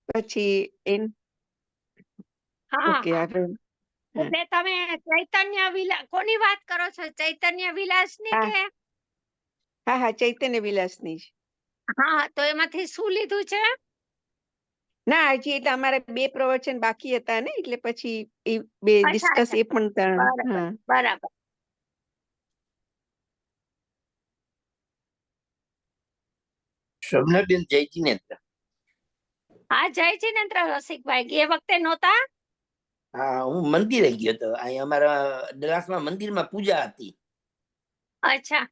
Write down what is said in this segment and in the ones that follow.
પછી ઓકે આગળ. એટલે તમે ચૈતન્ય વિલાસ કોની વાત કરો છો? ચૈતન્ય વિલાસ ની કે? હા હા, ચૈતન્ય વિલાસ ની જ. હા, તો એમાંથી શું લીધું છે? ના, હજી એટલે અમારે 2 પ્રવચન બાકી હતા ને, એટલે પછી એ 2 ડિસ્કસ એ પણ. બરાબર. શોભનાબેન જય જિનેન્દ્ર. હા, જય જિનેન્દ્ર રસિકભાઈ. એ વખતે નહોતા? હા, હું મંદિરે ગયો હતો. અહીં અમારા દલાસમાં મંદિરમાં પૂજા હતી. અચ્છા.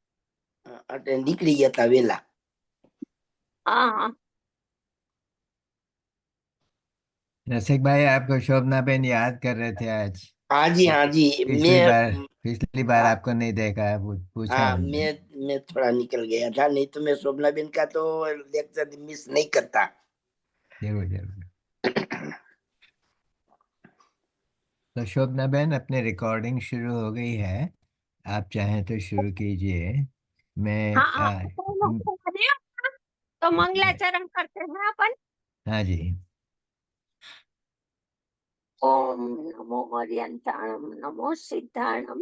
એટલે નીકળી ગયા હતા વેલા. हाँ रसिक भाई, आपको शोभना बेन याद कर रहे थे आज। हाँ जी, हाँ जी। पिछली बार आपको नहीं देखा, पूछा हाँ, उन्होंने। मैं थोड़ा निकल गया था, नहीं तो मैं शोभना बेन का तो लेक्चर मिस नहीं करता। जरूर जरूर। तो शोभना बेन, अपनी रिकॉर्डिंग शुरू हो गई है, आप चाहें तो शुरू कीजिए। मैं तो मंगलाचरण करते हैं अपन। हाँ जी। ओम नमो अर्यंताणम नमो सिद्धाणम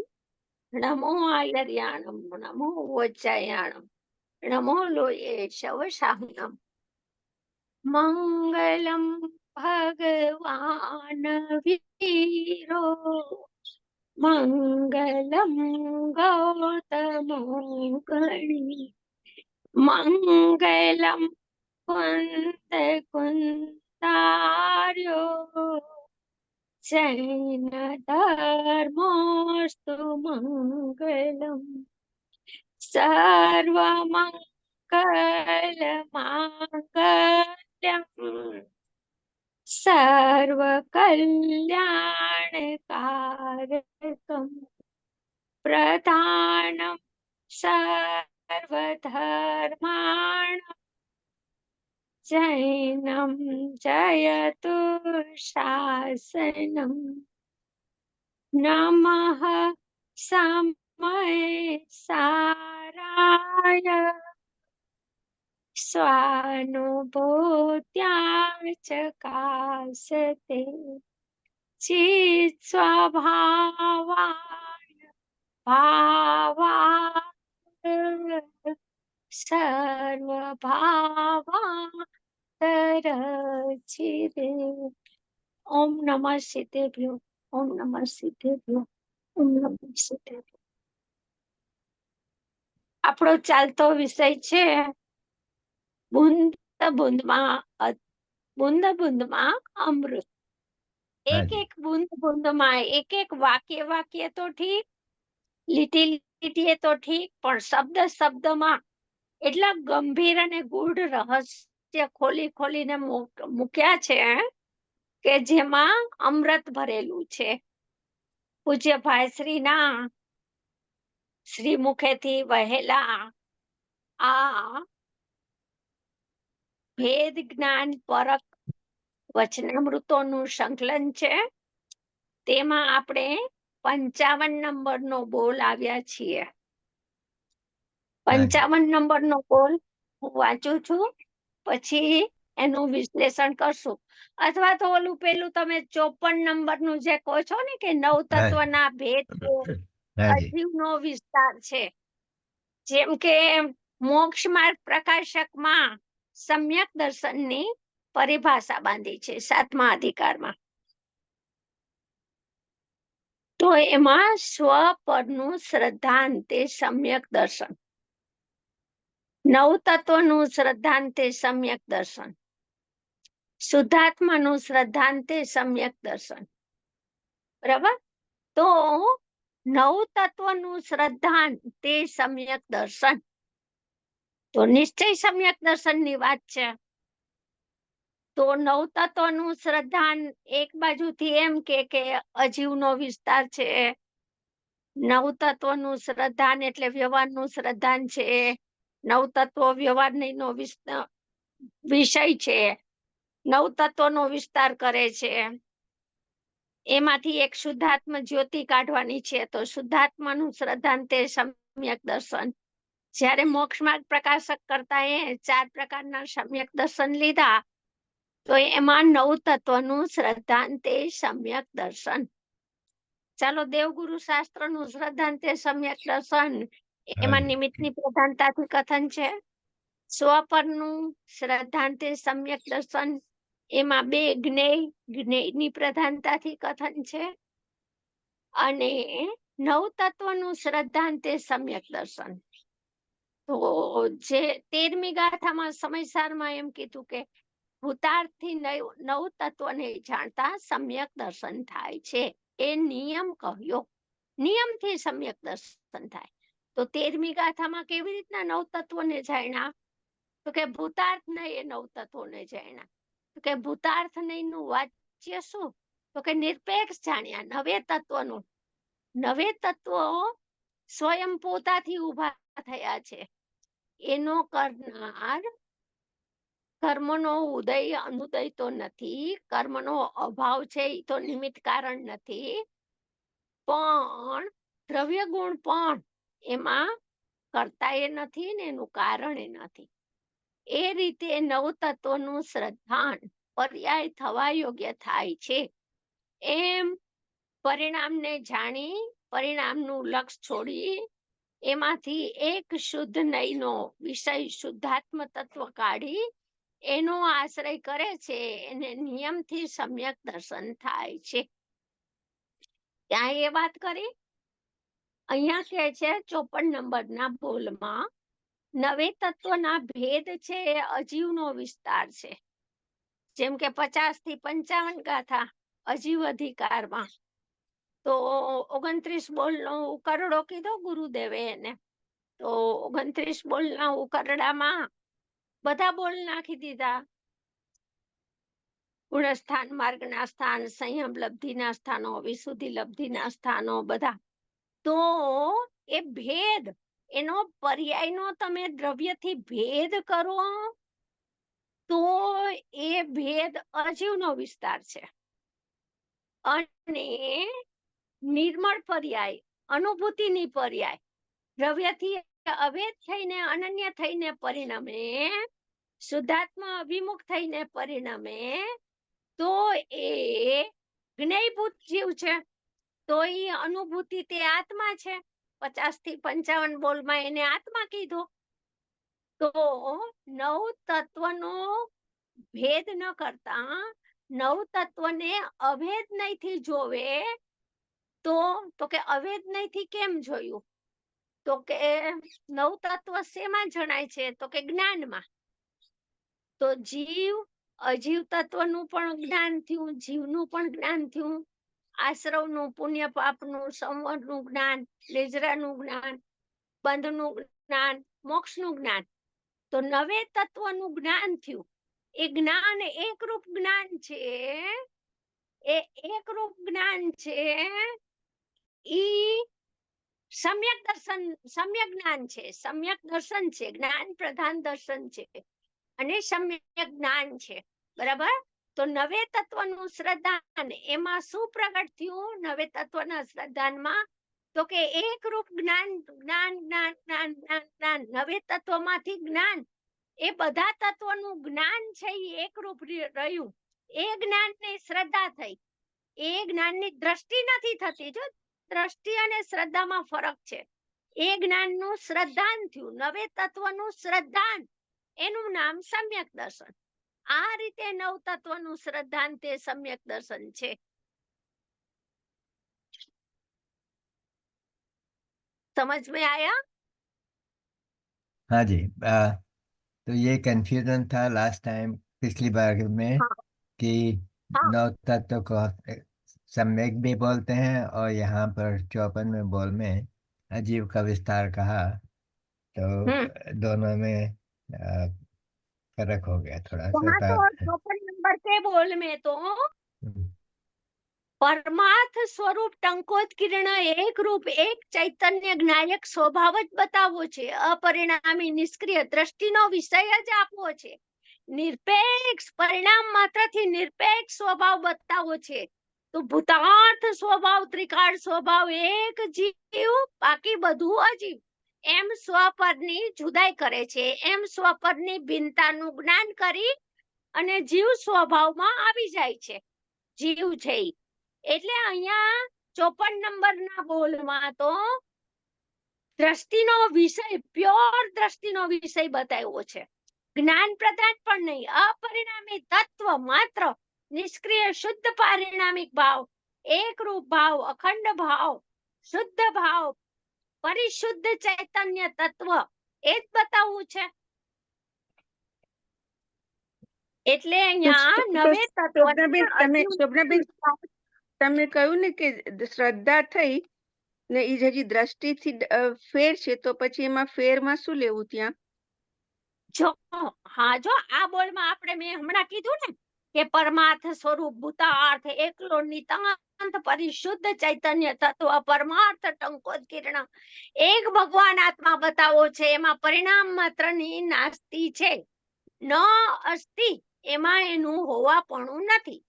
नमो आयर्याणम नमो वज्रयाणम नमो लोये शवशाहनम मंगलम भगवान वीरो मंगलम गौतमो गणी मंगलम कुंत कुंतार्यो जैन धर्मोस्तु मंगलम सर्वमंगल मांगल्यम सर्वकल्याणकारकम प्रधानम सर्वधर्माणां जैनम जयतु शासनम नमः समय साराय स्वानुभूत्या चकासते चित् स्वभावाय भावाय सर्वभावान्तरचिरे ओम नमः सिद्धेभ्यो ओम नमः सिद्धेभ्यो ओम नमः सिद्धेभ्यो। આપણો ચાલતો વિષય છે બુંદ બુંદમાં બુંદ બુંદમાં અમૃત। એક એક બુંદ બુંદમાં એક એક વાક્ય તો ઠીક, લીટી લીટીએ તો ઠીક, પણ શબ્દ શબ્દમાં એટલા ગંભીર અને ગૂઢ રહસ્ય ખોલી ખોલીને મૂક્યા છે કે જેમાં અમૃત ભરેલું છે। પૂજ્ય ભાઈ શ્રીના શ્રી મુખેથી વહેલા આ ભેદ જ્ઞાન પરક વચનામૃતોનું સંકલન છે। તેમાં આપણે 55 નંબરનો બોલ આવ્યા છીએ। 55 નંબરનો બોલ હું વાંચું છું, પછી એનું વિશ્લેષણ કરશું। અથવા તો ઓલું પેલું તમે 54 નંબરનું જે કહો છો ને કે 9 તત્વના ભેદ અજીવનો વિસ્તાર છે, જેમ કે મોક્ષ માર્ગ પ્રકાશકમાં સમ્યક દર્શનની પરિભાષા બાંધી છે 7મા અધિકારમાં। તો એમાં સ્વ પરનું શ્રદ્ધાંતે સમ્યક દર્શન, 9 તત્વનું શ્રદ્ધાંતે સમ્યક દર્શન, શુદ્ધાત્માનું શ્રદ્ધાંતે સમ્યક દર્શન, બરાબર। તો 9 તત્વનું શ્રદ્ધાંતે સમ્યક દર્શન, તો નિશ્ચય સમ્યક દર્શનની વાત છે। તો 9 તત્વનું શ્રદ્ધાન એક બાજુથી એમ કે અજીવનો વિસ્તાર છે, 9 તત્વનું શ્રદ્ધાન એટલે વ્યવહારનું શ્રદ્ધાન છે, 9 તત્વો વ્યવહારનો વિષય છે, 9 તત્વનો વિસ્તાર કરે છે। એમાંથી એક શુદ્ધાત્મ જ્યોતિ કાઢવાની છે, તો શુદ્ધાત્માનું શ્રદ્ધાંતે સમ્યક દર્શન। જ્યારે મોક્ષ માર્ગ પ્રકાશક કરતા 4 પ્રકારના સમ્યક દર્શન લીધા, તો એમાં 9 તત્વનું શ્રદ્ધાંતે સમ્યક દર્શન. ચાલો દેવગુરુ શાસ્ત્રનું શ્રદ્ધાંતે સમ્યક દર્શન એમાં નિમિત્તની પ્રધાનતાથી કથન છે. સ્વપરનું શ્રદ્ધાંતે સમ્યક દર્શન એમાં 2 જ્ઞેયની પ્રધાનતાથી કથન છે. અને 9 તત્વનું શ્રદ્ધાંતે સમ્યક દર્શન. તો જે 13મી ગાથામાં સમયસારમાં એમ કીધું કે ભૂતાર્થથી 9 તત્વને જાણતા સમ્યક દર્શન થાય છે. એ નિયમ કહ્યો, નિયમથી સમ્યક દર્શન થાય. તો 13મી ગાથામાં કેવી રીતના 9 તત્વોને જાણ્યા? તો કે ભૂતાર્થ નહીં એ 9 તત્વોને જાણ્યા. તો કે ભૂતાર્થ નહીંનું વાચ્ય શું? તો કે નિરપેક્ષ જાણ્યા 9 તત્વનું. 9 તત્વો સ્વયં પોતાથી ઊભા થયા છે. એનો કરનાર કર્મનો ઉદય અનુદય તો નથી, કર્મનો અભાવ છે એ તો નિમિત્ત કારણ નથી, પણ દ્રવ્ય ગુણ પણ એમાં કરતા એ નથી ને એનું કારણ એ નથી. એ રીતે 9 તત્વનું શ્રદ્ધાન પર્યાય થવા યોગ્ય થાય છે. એમ પરિણામને જાણી પરિણામનું લક્ષ છોડી એમાંથી એક શુદ્ધ નયનો વિષય શુદ્ધાત્મ તત્વ કાઢી એનો આશ્રય કરે છે. એને નિયમથી સમ્યક દર્શન થાય છે. ત્યાં એ વાત કરી. અહીંયા કે છે 54 નંબરના બોલમાં 9 તત્વના ભેદ છે એ અજીવનો વિસ્તાર છે. જેમ કે 50 થી 55 ગાથા અજીવ અધિકારમાં. તો 29 બોલનો ઉકરડો કીધો ગુરુદેવે એને. તો 29 બોલના ઉકરડામાં બધા બોલ નાખી દીધા. ગુણસ્થાન, માર્ગના સ્થાન, સંયમ લબ્ધિના સ્થાનો, વિશુદ્ધિ લબ્ધિના સ્થાનો બધા. તો એ ભેદ એનો પર્યાયનો તમે દ્રવ્યથી ભેદ કરો તો એ ભેદ અજીવનો વિસ્તાર છે. અને નિર્મળ પર્યાય, અનુભૂતિની પર્યાય, દ્રવ્યથી અભેદ થઈને અનન્ય થઈને પરિણમે, શુદ્ધાત્મા અભિમુખ થઈને પરિણમે, તો એ જ્ઞેયભૂત જીવ છે. તો એ અનુભૂતિ તે આત્મા છે. 50 થી 55 બોલમાં એને આત્મા કીધો. તો 9 તત્વનો ભેદ ન કરતા 9 તત્વને અભેદ નહીંથી જોવે. તો કે અભેદ નહીંથી કેમ જોયું? તો કે 9 તત્વ શેમાં જણાય છે? તો કે જ્ઞાનમાં. તો જીવ અજીવ તત્વનું પણ જ્ઞાન થયું, જીવનું પણ જ્ઞાન થયું, આશ્રવનું, પુણ્ય પાપનું, સંવરનું જ્ઞાન, નિજરાનું જ્ઞાન, બંધનું જ્ઞાન, મોક્ષનું જ્ઞાન. તો 9 તત્વનું જ્ઞાન થયું. એ જ્ઞાન એકરૂપ જ્ઞાન છે. એ એકરૂપ જ્ઞાન છે. ઈ સમ્યક દર્શન, સમ્યક જ્ઞાન છે, સમ્યક દર્શન છે, જ્ઞાન પ્રધાન દર્શન છે અને સમ્યક જ્ઞાન છે. બરાબર? તો 9 તત્વનું શ્રદ્ધાન એમાં શું પ્રગટ થયું? 9 તત્વના શ્રદ્ધાનમાં તો કે એકરૂપ જ્ઞાન, જ્ઞાન જ્ઞાન જ્ઞાન જ્ઞાન જ્ઞાન. 9 તત્વમાંથી જ્ઞાન, એ બધા તત્વનું જ્ઞાન છે એ એકરૂપ રહ્યું. એ જ્ઞાનની શ્રદ્ધા થઈ. એ જ્ઞાનની દ્રષ્ટિ નથી થતી. જો દ્રષ્ટિ અને શ્રદ્ધામાં ફરક છે. એ જ્ઞાનનું શ્રદ્ધાન થયું. 9 તત્વનું શ્રદ્ધાન એનું નામ સમ્યક દર્શન. આ રીતે 9 તત્વનું શ્રદ્ધાન તે સમ્યક દર્શન છે. समझ में आया? हाँ जी। तो ये कंफ्यूजन था लास्ट टाइम, पिछली बार में, हाँ। कि हाँ। 9 तत्व को सम्यक भी बोलते हैं और यहाँ पर 54वें बोल में अजीव का विस्तार कहा। तो दोनों में फर्क हो गया थोड़ा सा। वहाँ तो 54 नंबर के बोल में तो परमार्थ स्वरूप टंकोत किरण एक रूप एक चैतन्य ज्ञायक स्वभाव ज बतावो छे। अपरिणामी निष्क्रिय दृष्टिनो विषय ज आपवो छे। निरपेक्ष परिणाम मात्र थी निरपेक्ष स्वभाव बतावो छे। तो भूतार्थ स्वभाव, त्रिकाल स्वभाव एक जीव, बाकी बधु अजीव। एम स्वपરની જુદાઈ કરે છે, એમ સ્વપરની ભિન્નતાનું જ્ઞાન કરી અને જીવ સ્વભાવમાં આવી જાય છે, જીવ છે ઈ. એટલે અહીંયા 54 નંબરના બોલમાં તો દ્રષ્ટિનો વિષય, પ્યોર દ્રષ્ટિનો વિષય બતાવ્યો છે. જ્ઞાન પ્રદાન પણ નહીં, અપરિણામી તત્વ માત્ર, નિષ્ક્રિય શુદ્ધ પારિણામિક ભાવ, એકરૂપ ભાવ, અખંડ ભાવ, શુદ્ધ ભાવ, પરિશુદ્ધ ચૈતન્ય તત્વ, એ જ બતાવવું છે. એટલે અહીંયા નવે શોભનાબેન, તમે કહ્યું ને કે શ્રદ્ધા થઈ ને ઈ હજી દ્રષ્ટિથી ફેર છે, તો પછી એમાં ફેરમાં શું લેવું ત્યાં? જો આ બોલમાં મેં હમણાં કીધું ને કે પરમાર્થ સ્વરૂપ ભૂતાર્થ એકલો નિતાંત પરિશુદ્ધ ચૈતન્ય તત્વ પરમાર્થ ટંકોત કિરણ એક ભગવાન આત્મા બતાવો છે. એમાં પરિણામ માત્રની નાસ્તિ છે, ન અસ્તિ, એમાં એનું હોવાપણું નથી.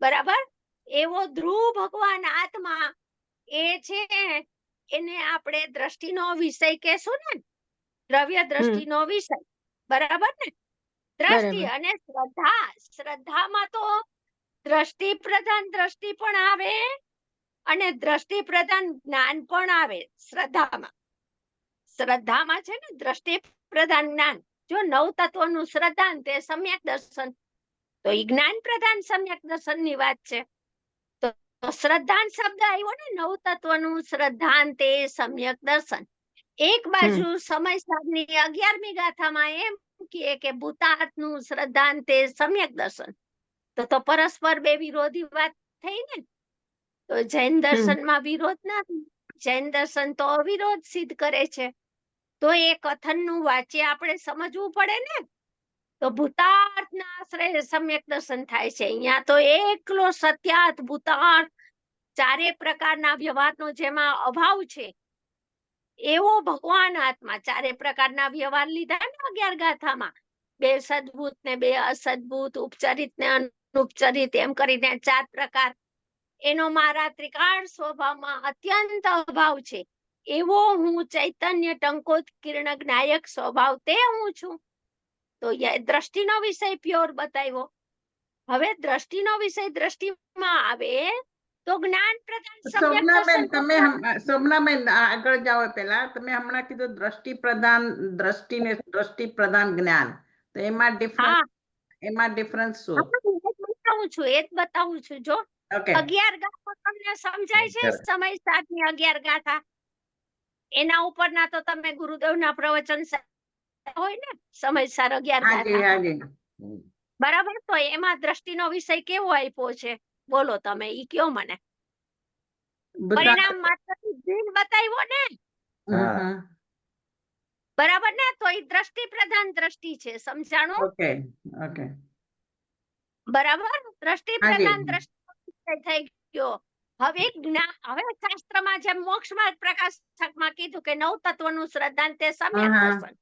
બરાબર? એવો ધ્રુવ ભગવાન આત્મા એ છે, એને આપણે દ્રષ્ટિનો વિષય કહેશું ને, દ્રવ્ય દ્રષ્ટિનો વિષય. બરાબર ને? દ્રષ્ટિ અને શ્રદ્ધામાં તો દ્રષ્ટિ પ્રધાન દ્રષ્ટિ પણ આવે અને દ્રષ્ટિ પ્રધાન જ્ઞાન પણ આવે. શ્રદ્ધામાં છે ને દ્રષ્ટિ પ્રધાન જ્ઞાન. જો 9 તત્વોનું શ્રદ્ધાન તે સમ્યક દર્શન, તો ઈ જ્ઞાન પ્રધાન સમ્યક દર્શન ની વાત છે. તો શ્રદ્ધાન શબ્દ આવ્યો ને, 9 તત્વનું શ્રદ્ધાન તે સમ્યક દર્શન. એક બાજુ સમયસારની 11મી ગાથામાં એમ કે ભૂતાર્થનું શ્રદ્ધાન તે સમ્યક દર્શન, તો પરસ્પર બે વિરોધી વાત થઈ ને. તો જૈન દર્શનમાં વિરોધ નથી, જૈન દર્શન તો અવિરોધ સિદ્ધ કરે છે. તો એ કથનનું વાચ્ય આપણે સમજવું પડે ને. તો ભૂતાર્થના આશ્રય સમ્યક દર્શન થાય છે. અહીંયા તો એકલો સત્યાર્થ ભૂતાર્થ, ચારે પ્રકારના વ્યવહારનો જેમાં અભાવ છે એવો ભગવાન આત્મા. ચારે પ્રકારના વ્યવહાર લીધા ને 11 ગાથામાં, 2 સદભૂત ને 2 અસદભૂત, ઉપચરિત ને અનુપચરિત, એમ કરીને 4 પ્રકાર. એનો મારા ત્રિકાળ સ્વભાવમાં અત્યંત અભાવ છે. એવો હું ચૈતન્ય ટંકોત કિરણ જ્ઞાયક સ્વભાવ તે હું છું. તો દ્રષ્ટિનો વિષય પ્યોર બતાવ્યો. હવે દ્રષ્ટિનો વિષય દ્રષ્ટિમાં આવે તો જ્ઞાન પ્રધાન શોભનાબેન આગળ જાઓ. પહેલા તમે હમણાં કીધું દ્રષ્ટિ પ્રધાન દ્રષ્ટિ ને દ્રષ્ટિ પ્રધાન જ્ઞાન, તો એમાં ડિફરન્સ શું? એ જ બતાવું છું. જો 11 ગાથા તમને સમજાય છે, સમય 7ની 11 ગાથા, એના ઉપરના તો તમે ગુરુદેવના પ્રવચન હોય ને, સમયસાર 11 ગાથા. બરાબર? તો એમાં દ્રષ્ટિનો વિષય કેવો આપ્યો છે બોલો તમે, ઈ કયો મને. પરિણામ માત્ર દિન બતાવ્યો ને. બરાબર ને? તો ઈ દ્રષ્ટિ પ્રધાન દ્રષ્ટિ છે. સમજાણું? બરાબર? દ્રષ્ટિ પ્રધાન દ્રષ્ટિ થઈ ગયો. હવે શાસ્ત્રમાં જેમ મોક્ષ માર્ગ પ્રકાશકમાં કીધું કે 9 તત્વનું શ્રદ્ધાન તે સમ્યક દર્શન,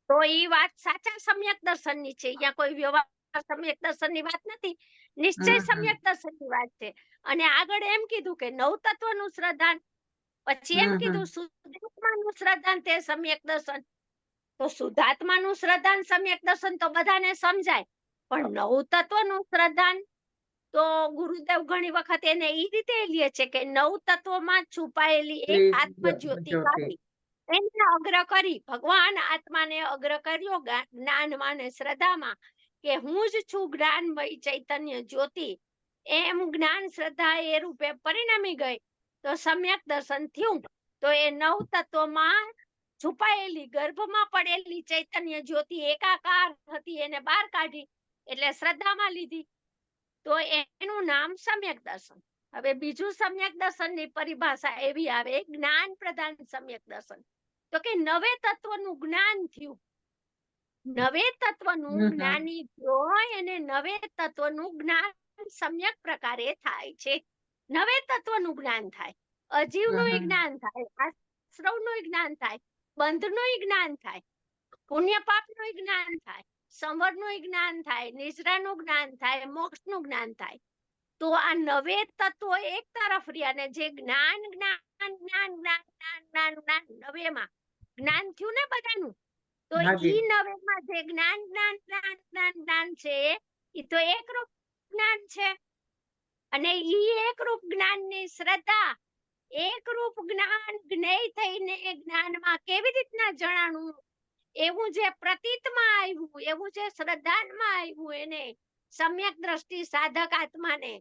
તો ઈ વાત સાચા સમ્યક દર્શનની છે. અહીંયા કોઈ વ્યવહાર સમ્યક દર્શનની વાત નથી, નિશ્ચય સમ્યક દર્શનની વાત છે. અને આગળ એમ કીધું કે 9 તત્વનું શ્રદ્ધાન, પછી એમ કીધું શુદ્ધાત્માનું શ્રદ્ધાન તે સમ્યક દર્શન. તો શુદ્ધાત્માનું શ્રદ્ધાન સમ્યક દર્શન તો બધાને સમજાય, પણ 9 તત્વનું શ્રદ્ધાન તો ગુરુદેવ ઘણી વખત એને ઈ રીતે લે છે કે 9 તત્વોમાં છુપાયેલી એક આત્મજ્યોતિ કાઢી એને અગ્ર કરી, ભગવાન આત્માને અગ્ર કર્યો જ્ઞાનમાં ને શ્રદ્ધામાં કે હું જ છું જ્ઞાનમય ચૈતન્ય જ્યોતિ. એમ જ્ઞાન શ્રદ્ધા એ રૂપે પરિણમી ગઈ તો સમ્યક દર્શન થયું. તો એ 9 તત્વોમાં છુપાયેલી ગર્ભમાં પડેલી ચૈતન્ય જ્યોતિ એકાકાર હતી, એને બહાર કાઢી એટલે શ્રદ્ધામાં લીધી. તો એનું નામ સમ્યક દર્શન. હવે બીજું સમ્યક દર્શનની પરિભાષા એવી આવે જ્ઞાન પ્રધાન સમ્યક દર્શન. તો કે 9 તત્વનું જ્ઞાન થયું. 9 તત્વનું જ્ઞાની હોય અને 9 તત્વનું જ્ઞાન સમ્યક પ્રકારે થાય છે. 9 તત્વનું જ્ઞાન થાય, અજીવનું જ્ઞાન થાય, આશ્રવનું જ્ઞાન થાય, બંધનું જ્ઞાન થાય, પુણ્ય પાપનું જ્ઞાન થાય, સંવરનું જ્ઞાન થાય, નિદ્રાનું જ્ઞાન થાય, મોક્ષનું જ્ઞાન થાય. તો આ 9 તત્વો એક તરફ રહ્યા ને જે જ્ઞાન જ્ઞાન જ્ઞાન જ્ઞાન જ્ઞાન જ્ઞાન 9માં જ્ઞાન થયું ને બધાનું, તો ઈ 9માં જે જ્ઞાન જ્ઞાન જ્ઞાન જ્ઞાન જ્ઞાન છે ઈ તો એકરૂપ જ્ઞાન છે અને ઈ એકરૂપ જ્ઞાનની શ્રદ્ધા એકરૂપ જ્ઞાન જ્ઞેય થઈને જ્ઞાનમાં કેવી રીતના જણાનું એવું જે પ્રતીતમાં આવ્યું એવું જે શ્રદ્ધામાં આવ્યું એને સમ્યક દ્રષ્ટિ સાધક આત્માને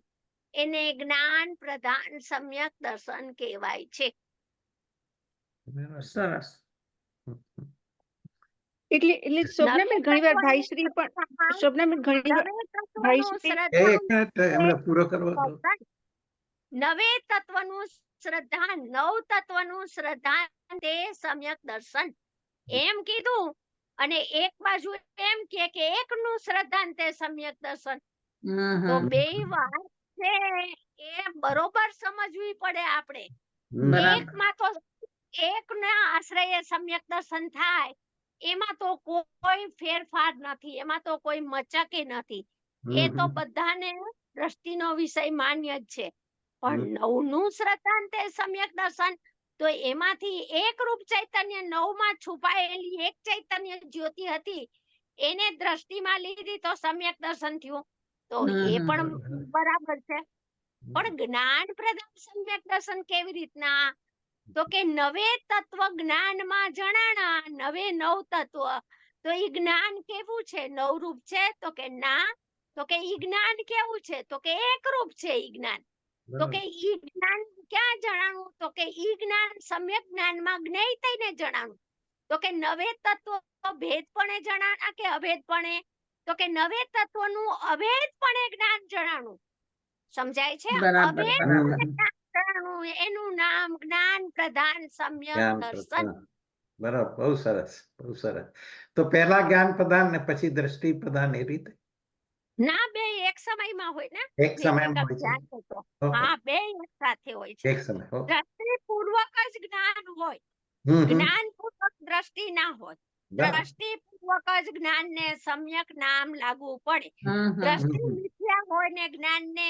એને જ્ઞાન પ્રધાન સમ્યક દર્શન કહેવાય છે. સરસ. એટલે શોભનાબેન ઘણીવાર ભાઈશ્રી પણ શોભનાબેન ઘણીવાર ભાઈશ્રી એક મિનિટ એમને પૂરો કરવા દો. નવે તત્વનું શ્રદ્ધા નવ તત્વનું શ્રદ્ધા તે સમ્યક દર્શન એમ કીધું અને એક બાજુ એમ કે એકનું શ્રદ્ધા તે સમ્યક દર્શન તો બે વાત છે એ બરોબર સમજવી પડે આપણે. એકમાં તો એકના આશ્રયે સમ્યક દર્શન થાય એમાં તો કોઈ ફેરફાર નથી, એમાં તો કોઈ મચકે નથી, એ તો બધાને દ્રષ્ટિનો વિષય માન્ય જ છે. પણ નવનું શ્રદ્ધાંતે સમ્યક દર્શન તો એમાંથી એક રૂપ ચૈતન્ય નવમાં છુપાયેલી એક ચૈતન્ય જ્યોતિ હતી એને દ્રષ્ટિમાં લીધી તો સમ્યક દર્શન થયું તો એ પણ બરાબર છે. પણ જ્ઞાન પ્રધાન સમ્યક દર્શન કેવી રીતના તો કે નવે તત્વ જ્ઞાનમાં જણાણા નવે નવ તત્વ તો ઈ જ્ઞાન કેવું છે નવરૂપ છે તો કે ના તો કે ઈ જ્ઞાન કેવું છે તો કે એક રૂપ છે ઈ જ્ઞાન તો કે ઈ જ્ઞાન ક્યાં જણાનું તો કે ઈ જ્ઞાન સમ્યક જ્ઞાનમાં જ્ઞેય થઈને જણાનું તો કે નવે તત્વ ભેદપણે જણાના કે અભેદપણે તો કે નવે તત્વનું અભેદપણે જ્ઞાન જણાનું. સમજાય છે? એનું નામ જ્ઞાન પ્રધાન સમ્યક દર્શન. બરાબર, બહુ સરસ, બહુ સરસ. તો પહેલા જ્ઞાન પ્રદાન ને પછી દ્રષ્ટિ પ્રદાન એ રીતે ના બે એક સમયમાં હોય ને એક સમયમાં હોય છે. હા બે એક સાથે હોય છે. એક સમય દ્રષ્ટિ પૂર્વક જ જ્ઞાન હોય, જ્ઞાન પૂર્વક દ્રષ્ટિ ના હોય. દ્રષ્ટિ પૂર્વક જ જ્ઞાન ને સમ્યક નામ લાગવું પડે. દ્રષ્ટિ મિથ્યા હોય ને જ્ઞાન ને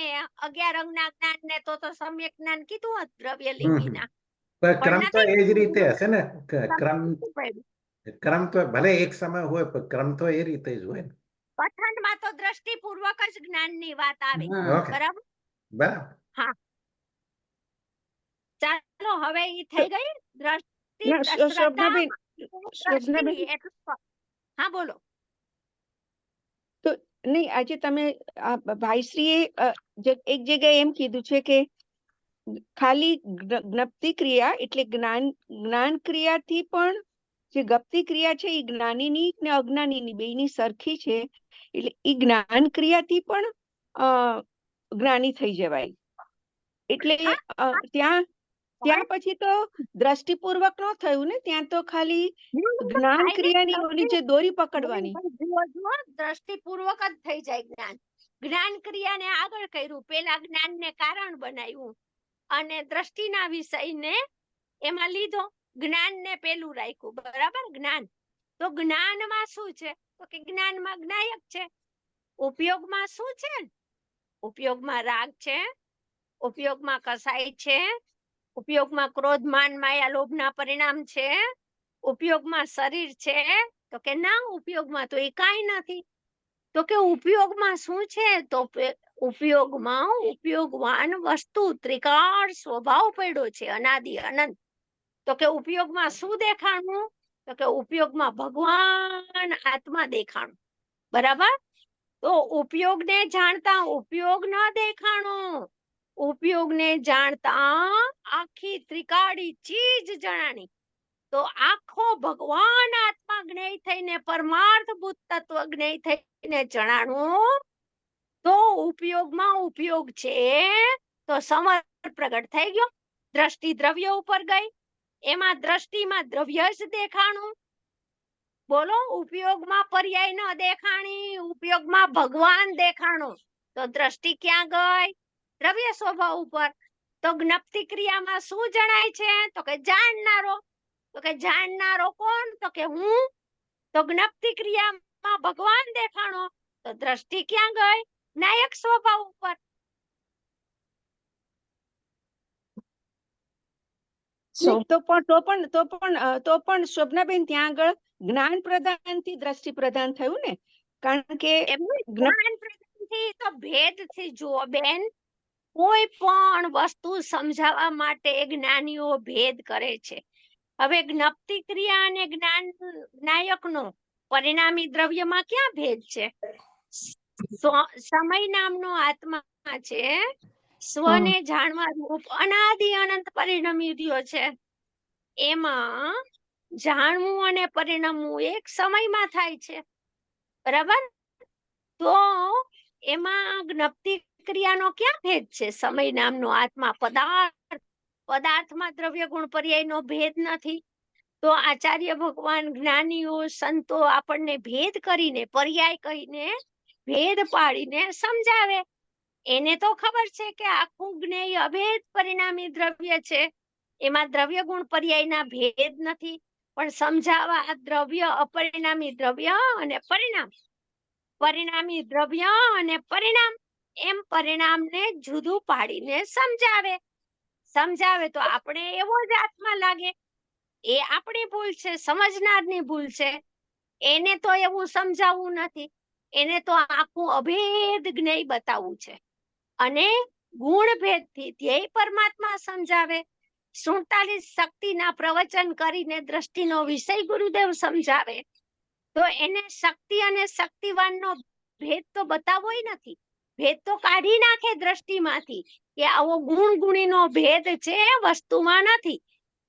11 અંગના જ્ઞાન ને તો સમ્યક જ્ઞાન કીધું હોત દ્રવ્ય લિંગીના. ક્રમ તો એ જ રીતે હશે ને. ક્રમ તો ભલે એક સમય હોય પણ ક્રમ તો એ રીતે જ હોય ને. પઠનમાં તો દ્રષ્ટિ પૂર્વક જ જ્ઞાનની વાત આવે. બરાબર બરાબર. હા ચાલો હવે ઈ થઈ ગઈ દ્રષ્ટિ. હા બોલો. તો નહીં આજે તમે ભાઈશ્રીએ એક જગ્યાએ એમ કીધું છે કે ખાલી જ્ઞપ્તિ ક્રિયા એટલે જ્ઞાન ક્રિયાથી પણ જે ગપ્તિ ક્રિયા છે એ જ્ઞાનીની ને અજ્ઞાનીની બેયની સરખી છે એટલે એ જ્ઞાન ક્રિયાથી પણ જ્ઞાની થઈ જવાય. એટલે ત્યાં પછી તો દ્રષ્ટિપૂર્વક ન થયું ને, ત્યાં તો ખાલી જ્ઞાન ક્રિયાની ઓલી જે દોરી પકડવાની દ્રષ્ટિપૂર્વક જ થઈ જાય જ્ઞાન. જ્ઞાન ક્રિયાને આગળ કર્યું, પેલા જ્ઞાનને કારણ બનાવ્યું અને દ્રષ્ટિના વિષયને એમાં લીધો, જ્ઞાનને પેલું રાખ્યું. બરાબર. જ્ઞાન તો જ્ઞાનમાં શું છે તો કે જ્ઞાનમાં જ્ઞાયક છે. ઉપયોગમાં શું છે? ઉપયોગમાં રાગ છે, ઉપયોગમાં કસાય છે, ઉપયોગમાં ક્રોધ માન માયા લોભના પરિણામ છે, ઉપયોગમાં શરીર છે તો કે ના ઉપયોગમાં તો એ કાંઈ નથી. તો કે ઉપયોગમાં શું છે તો ઉપયોગમાં ઉપયોગવાન વસ્તુ ત્રિકાળ સ્વભાવ પડ્યો છે અનાદિ અનંત. તો કે ઉપયોગમાં શું દેખાણું તો કે ઉપયોગમાં ભગવાન આત્મા દેખાણું. બરાબર. તો ઉપયોગને જાણતા ઉપયોગ ન દેખાણો, ઉપયોગને જાણતા આખી ત્રિકાળી ચીજ જણાની. તો આખો ભગવાન આત્મા જ્ઞેય થઈને પરમાર્થભૂત તત્વ જ્ઞેય થઈને જણાણું તો ઉપયોગમાં ઉપયોગ છે તો સમર પ્રગટ થઈ ગયો. દ્રષ્ટિ દ્રવ્ય ઉપર ગઈ, એમાં દ્રષ્ટિમાં દ્રવ્ય જ દેખાણું. બોલો. ઉપયોગમાં પર્યાય ન દેખાણી, ઉપયોગમાં ભગવાન દેખાણું તો દ્રષ્ટિ ક્યાં ગઈ? દ્રવ્ય સ્વભાવ ઉપર. તો જ્ઞપ્તિ ક્રિયામાં શું જણાય છે તો કે જાણનારો. તો કે જાણનારો કોણ તો કે હું. તો જ્ઞપ્તિ ક્રિયામાં ભગવાન દેખાણો તો દ્રષ્ટિ ક્યાં ગઈ? નાયક સ્વભાવ ઉપર. તો પણ શોભનાબેન ત્યાં આગળ જ્ઞાન પ્રદાન થી દ્રષ્ટિ પ્રદાન થયું ને, કારણ કે જ્ઞાન પ્રદાન જ્ઞાનથી તો ભેદથી જુઓ બેન, કોઈ પણ વસ્તુ સમજાવવા માટે જ્ઞાનીઓ ભેદ કરે છે. હવે જ્ઞપ્તિ ક્રિયા અને જ્ઞાન નાયકનો પરિણામી દ્રવ્યમાં ક્યાં ભેદ છે? સમય નામનો આત્મા છે, સ્વને જાણવા રૂપ અનાદિ અનંત પરિણમી રહ્યો છે. એમાં જાણવું અને પરિણમવું એક સમયમાં થાય છે, બરાબર? તો એમાં જ્ઞપ્તિ ક્રિયાનો ક્યાં ભેદ છે? સમય નામનો આત્મા પદાર્થમાં દ્રવ્ય ગુણ પર્યાયનો ભેદ નથી. તો આચાર્ય ભગવાન, જ્ઞાનીઓ, સંતો આપણને ભેદ કરીને, પર્યાય કહીને, ભેદ પાડીને સમજાવે. એને તો ખબર છે કે આખું જ્ઞેય અભેદ પરિણામી દ્રવ્ય છે, એમાં દ્રવ્ય ગુણ પર્યાયના ભેદ નથી. પણ સમજાવવા દ્રવ્ય, અપરિણામી દ્રવ્ય અને પરિણામ, પરિણામી દ્રવ્ય અને પરિણામ, એમ પરિણામને જુદું પાડીને સમજાવે તો આપણે એવો જ આત્મા લાગે. એ આપણી ભૂલ છે, સમજનારની ભૂલ છે. એને તો એવું સમજાવવું નથી, એને તો આખું અભેદ જ્ઞેય બતાવવું છે. અને ગુણ ભેદથી ધ્યેય પરમાત્મા સમજાવે. 47 શક્તિના પ્રવચન કરીને દ્રષ્ટિનો વિષય ગુરુદેવ સમજાવે. તો એને શક્તિ અને શક્તિવાનનો ભેદ તો બતાવવો નથી. ભેદ તો કાઢી નાખે દ્રષ્ટિમાંથી કે આવો ગુણ ગુણીનો ભેદ છે, વસ્તુમાં નથી.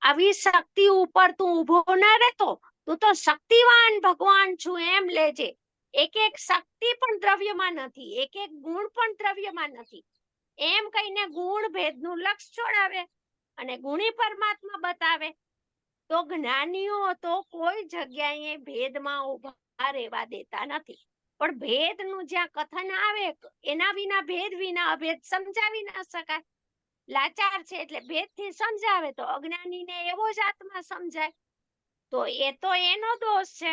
આવી શક્તિ ઉપર તું ઊભો ન રહેતો, તું તો શક્તિવાન ભગવાન છું એમ લેજે. એક એક શક્તિ પણ દ્રવ્યમાં નથી, એક એક ગુણ પણ દ્રવ્યમાં નથી, એમ કહીને ગુણ ભેદનું લક્ષ છોડાવે અને ગુણી પરમાત્મા બતાવે. તો જ્ઞાનીઓ તો કોઈ જગ્યાએ ભેદમાં ઉભા રહેવા દેતા નથી. પણ ભેદનું જ્યાં કથન આવે, એના વિના ભેદ વિના અભેદ સમજાવી ના શકાય. લાચાર છે એટલે ભેદથી સમજાવે તો અજ્ઞાનીને એવો જ આત્મા સમજાય. તો એ તો એનો દોષ છે,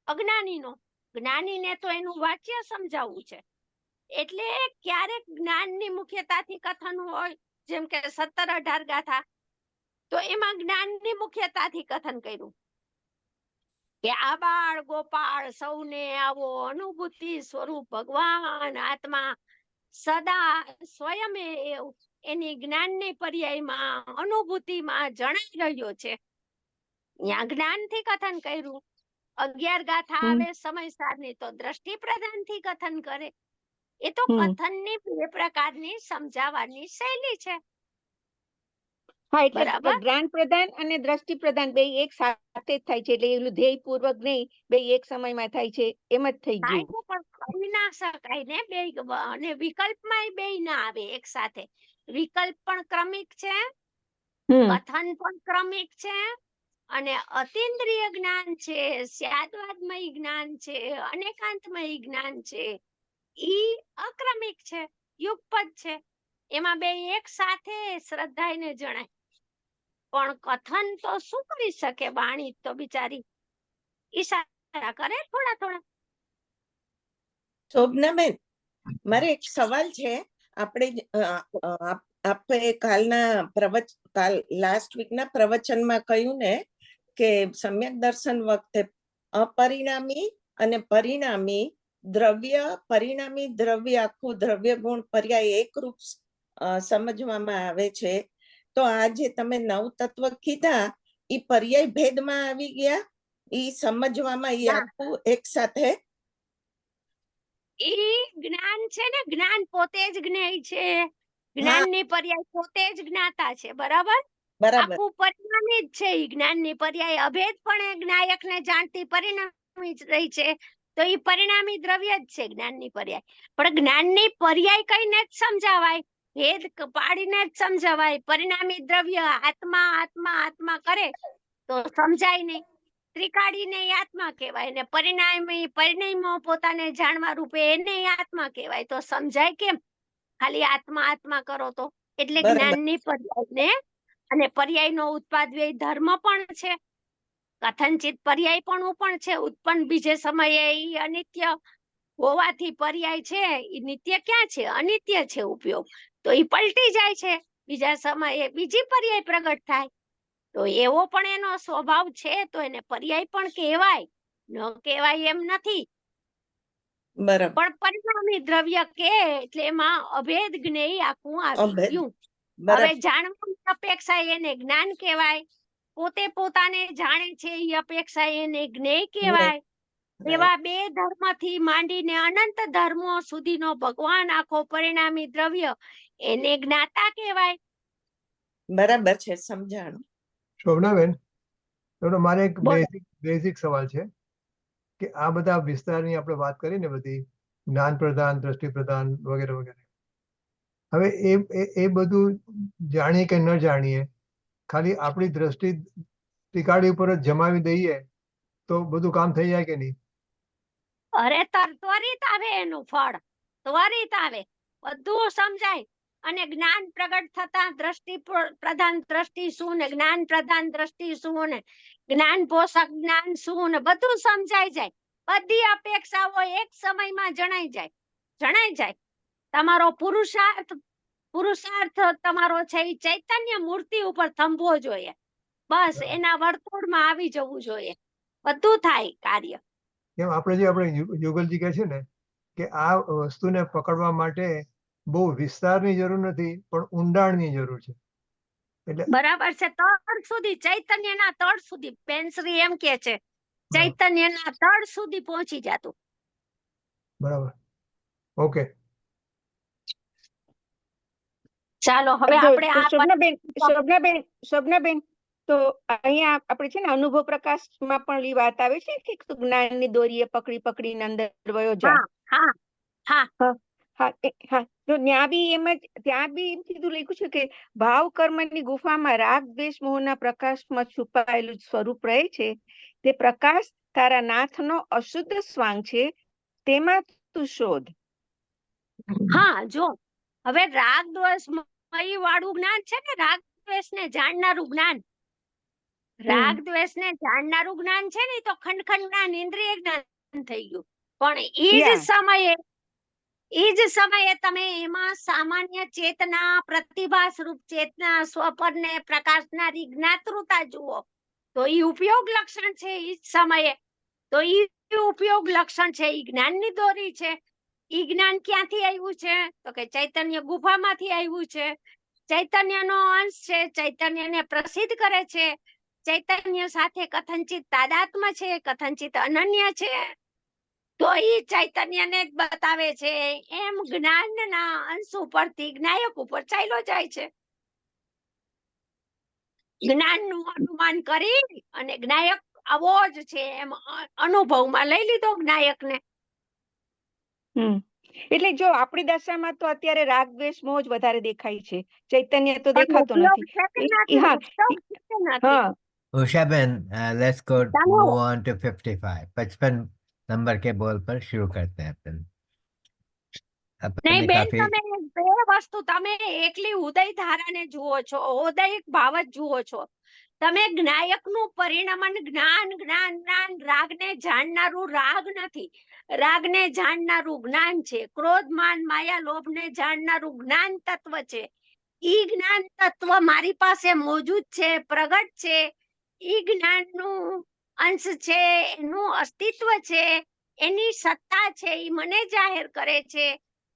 અજ્ઞાનીનો. જ્ઞાનીને તો એનું વાક્ય સમજાવવું છે. એટલે ક્યારેક જ્ઞાનની મુખ્યતાથી કથન હોય, જેમ કે 17-18 ગાથા, તો એમાં જ્ઞાનની મુખ્યતાથી કથન કર્યું કે આ બાળ ગોપાળ સૌને આવો અનુભૂતિ સ્વરૂપ ભગવાન આત્મા સદા સ્વયમેવ એની જ્ઞાનની પર્યાયમાં, અનુભૂતિમાં જણાઈ રહ્યો છે. ત્યાં જ્ઞાનથી કથન કર્યું. 11 ગાથા આવે સમયસારની, તો દ્રષ્ટિ પ્રદાનથી કથન કરે. એ તો કથનની બે પ્રકારની સમજાવવાની શૈલી છે. હા, એટલે બરાબર. જ્ઞાન પ્રદાન અને દ્રષ્ટિ પ્રદાન બે એક સાથે જ થાય છે, એટલે એનું ધ્યેય પૂર્વક નહીં, બે એક સમયમાં થાય છે, એમ જ થઈ થાય ગયું. તો પણ કરી ના શકાય ને બે, અને વિકલ્પમાં બે ના આવે એક સાથે. વિકલ્પ પણ ક્રમિક છે, કથન પણ ક્રમિક છે, અને અતિન્દ્રિય જ્ઞાન છે, સ્યાદવાદમય જ્ઞાન છે, અનેકાંતમય જ્ઞાન છે, ઈ અક્રમિક છે, યુગપદ છે. એમાં બે એક સાથે શ્રદ્ધાઈને જણાય. પણ કથન તો શું કરી શકે? વાણી તો બિચારી ઈશારા કરે થોડા થોડા. શોભનાબેન, મારે એક સવાલ છે. આપણે કાલ લાસ્ટ વીકના પ્રવચનમાં કહ્યું ને કે સમ્યક દર્શન વખતે અપરિણામી અને પરિણામી દ્રવ્ય, પરિણામી દ્રવ્ય આખું દ્રવ્ય ગુણ પર્યાય એકરૂપ સમજવામાં આવે છે. તો આ જે તમે 9 તત્વ કીધા, એ પર્યાય ભેદમાં આવી ગયા, એ સમજવામાં એ આખું એક સાથે. ઈ જ્ઞાન છે ને, જ્ઞાન પોતે જ જ્ઞેય છે. જ્ઞાનની પર્યાય પોતે જ જ્ઞાતા છે, બરાબર? બરાબર. આખું પરિણામી જ છે. ઈ જ્ઞાનની પર્યાય અભેદ પણ જ્ઞાયકને જાણતી પરિણામી જ રહી છે. તો ઈ પરિણામી દ્રવ્ય જ છે જ્ઞાનની પર્યાય. પણ જ્ઞાનની પર્યાય કઈને જ સમજાવાય, ભેદ પાડીને જ સમજાવાય. પરિણામી દ્રવ્ય આત્મા આત્મા આત્મા કરે તો સમજાય નહીં. ત્રિકાળીને આત્મા કહેવાય ને પરિણામી પરિણમો પોતાને જાણવા રૂપે એને આત્મા કહેવાય. તો સમજાય કેમ? ખાલી આત્મા આત્મા કરો તો. એટલે જ્ઞાનની પર્યાયને, અને પર્યાયનો ઉત્પાદ વ્યય ધર્મ પણ છે, કથનચિત પર્યાય પણ છે. ઉત્પન્ન બીજે સમયે ઈ અનિત્ય હોવાથી પર્યાય છે, ઈ નિત્ય ક્યાં છે? અનિત્ય છે ઉપયોગ. તો ઈ પલટી જાય છે, બીજા સમયે બીજી પર્યાય પ્રગટ થાય. તો એવો પણ એનો સ્વભાવ છે, તો એને પર્યાય પણ કહેવાય, ન કહેવાય એમ નથી. બરાબર. પણ પરિણામી દ્રવ્ય કે એટલે એમાં અભેદ જ્ઞેય આખું આવી અભેદ. ગયું. હવે બરાબર. જાણવાની અપેક્ષા એને જ્ઞાન કહેવાય, પોતે પોતાને જાણે છે એ અપેક્ષા એને જ્ઞેય કહેવાય. Right. એવા બે ધર્મથી માંડીને અનંત ધર્મો સુધીનો ભગવાન આખો પરિણામી દ્રવ્ય એને જ્ઞાતા કહેવાય. બરાબર છે, સમજાણું. શોભનાબેન, તો મારે એક બોલો. બેઝિક સવાલ છે કે આ બધા વિસ્તારની આપણે વાત કરી ને બધી જ્ઞાન પ્રદાન, દ્રષ્ટિ પ્રદાન વગેરે વગેરે. હવે એ બધું જાણીએ કે ન જાણીએ, ખાલી આપણી દ્રષ્ટિ ટીકાડી ઉપર જ જમાવી દઈએ તો બધું કામ થઈ જાય કે નહીં? અરે ત્વરિત આવે એનું ફળ, ત્વરિત આવે, બધું સમજાય. અને જ્ઞાન પ્રગટ થતા દ્રષ્ટિ પ્રધાન દ્રષ્ટિ શું ને જ્ઞાન પ્રધાન દ્રષ્ટિ શું ને જ્ઞાન પોષક જ્ઞાન શું ને બધું સમજાઈ જાય. બધી અપેક્ષાઓ એક સમયમાં જણાઈ જાય. તમારો પુરુષાર્થ તમારો છે એ ચૈતન્ય મૂર્તિ ઉપર થંભવો જોઈએ. બસ એના વર્તુળમાં આવી જવું જોઈએ, બધું થાય કાર્ય. કેમ આપણે યુગલજી કહે છે ને કે આ વસ્તુને પકડવા માટે બહુ વિસ્તારની જરૂર નથી, પણ ઊંડાણની જરૂર છે. એટલે બરાબર છે, તળ સુધી, ચૈતન્યના તળ સુધી. પેન્શ્રી એમ કે છે ચૈતન્યના તળ સુધી પહોંચી જાતું. બરાબર, ઓકે. ચાલો હવે તો આપણે આ શોભનાબેન, તો અહીંયા આપણે છે ને અનુભવ પ્રકાશમાં પણ ઈ વાત આવે છે કે જ્ઞાનની દોરીએ પકડીને અંદર વયો જાય. હા, તો ત્યાં બી એમ કીધું લખ્યું છે કે ભાવ કર્મની ગુફામાં રાગ દ્વેષ મોહના પ્રકાશમાં છુપાયેલું સ્વરૂપ રહે છે. તે પ્રકાશ તારા નાથનો અશુદ્ધ સ્વાંગ છે, તેમાં તું શોધ. હા. જો હવે રાગ દ્વેષ વાળું જ્ઞાન છે ને, રાગ દ્વેષ ને જાણનારું જ્ઞાન, રાગ દ્વેષ ને જાણનારું જ્ઞાન છે ને, તો ખંડ જ્ઞાન ઇન્દ્રિય જ્ઞાન થઈ ગયું. પણ એ જ સમયે તમે એમાં સામાન્ય ચેતના, પ્રતિભા સ્વરૂપ ચેતના, સ્વપરને પ્રકાશનારી જ્ઞાતૃતા જુઓ, તો એ ઉપયોગ લક્ષણ છે. એ જ સમયે તો એ ઉપયોગ લક્ષણ છે, એ જ્ઞાનની દોરી છે. ઈ જ્ઞાન ક્યાંથી આવ્યું છે? તો કે ચૈતન્ય ગુફામાંથી આવ્યું છે. ચૈતન્યનો અંશ છે, ચૈતન્યને પ્રસિદ્ધ કરે છે. ચૈતન્ય સાથે કથનચિત તાદાત્મ છે, કથનચિત અનન્ય છે. તો ઈ ચૈતન્યને જ બતાવે છે. એમ જ્ઞાનના અંશ ઉપરથી જ્ઞાયક ઉપર ચાલ્યો જાય છે. જ્ઞાનનું અનુમાન કરી અને જ્ઞાયક આવો જ છે એમ અનુભવમાં લઈ લીધો જ્ઞાયકને. એટલે જો આપણી દશામાં તો અત્યારે રાગ દ્વેષ મોહ જ વધારે દેખાય છે, ચૈતન્ય તો દેખાતો નથી. Ushaben, let's go move on to 55. 55 number के बोल पर शुरू करते हैं अपन. નહીં બેન, તમે બે વસ્તુ, તમે એકલી ઉદય ધારાને જુઓ છો, ઉદયિક ભાવ જ જુઓ છો. તમે જ્ઞાયકનું પરિણમન જ્ઞાન રાગને જાણનારું રાગ નથી, રાગને જાણનારું જ્ઞાન છે. ક્રોધ માન માયા લોભને જાણનારું જ્ઞાન તત્વ છે. ઈ જ્ઞાન તત્વ મારી પાસે મોજૂદ છે, પ્રગટ છે. ઈ જ્ઞાનનું અંશ છે, એનું અસ્તિત્વ છે, એની સત્તા છે, ઈ મને જાહેર કરે છે.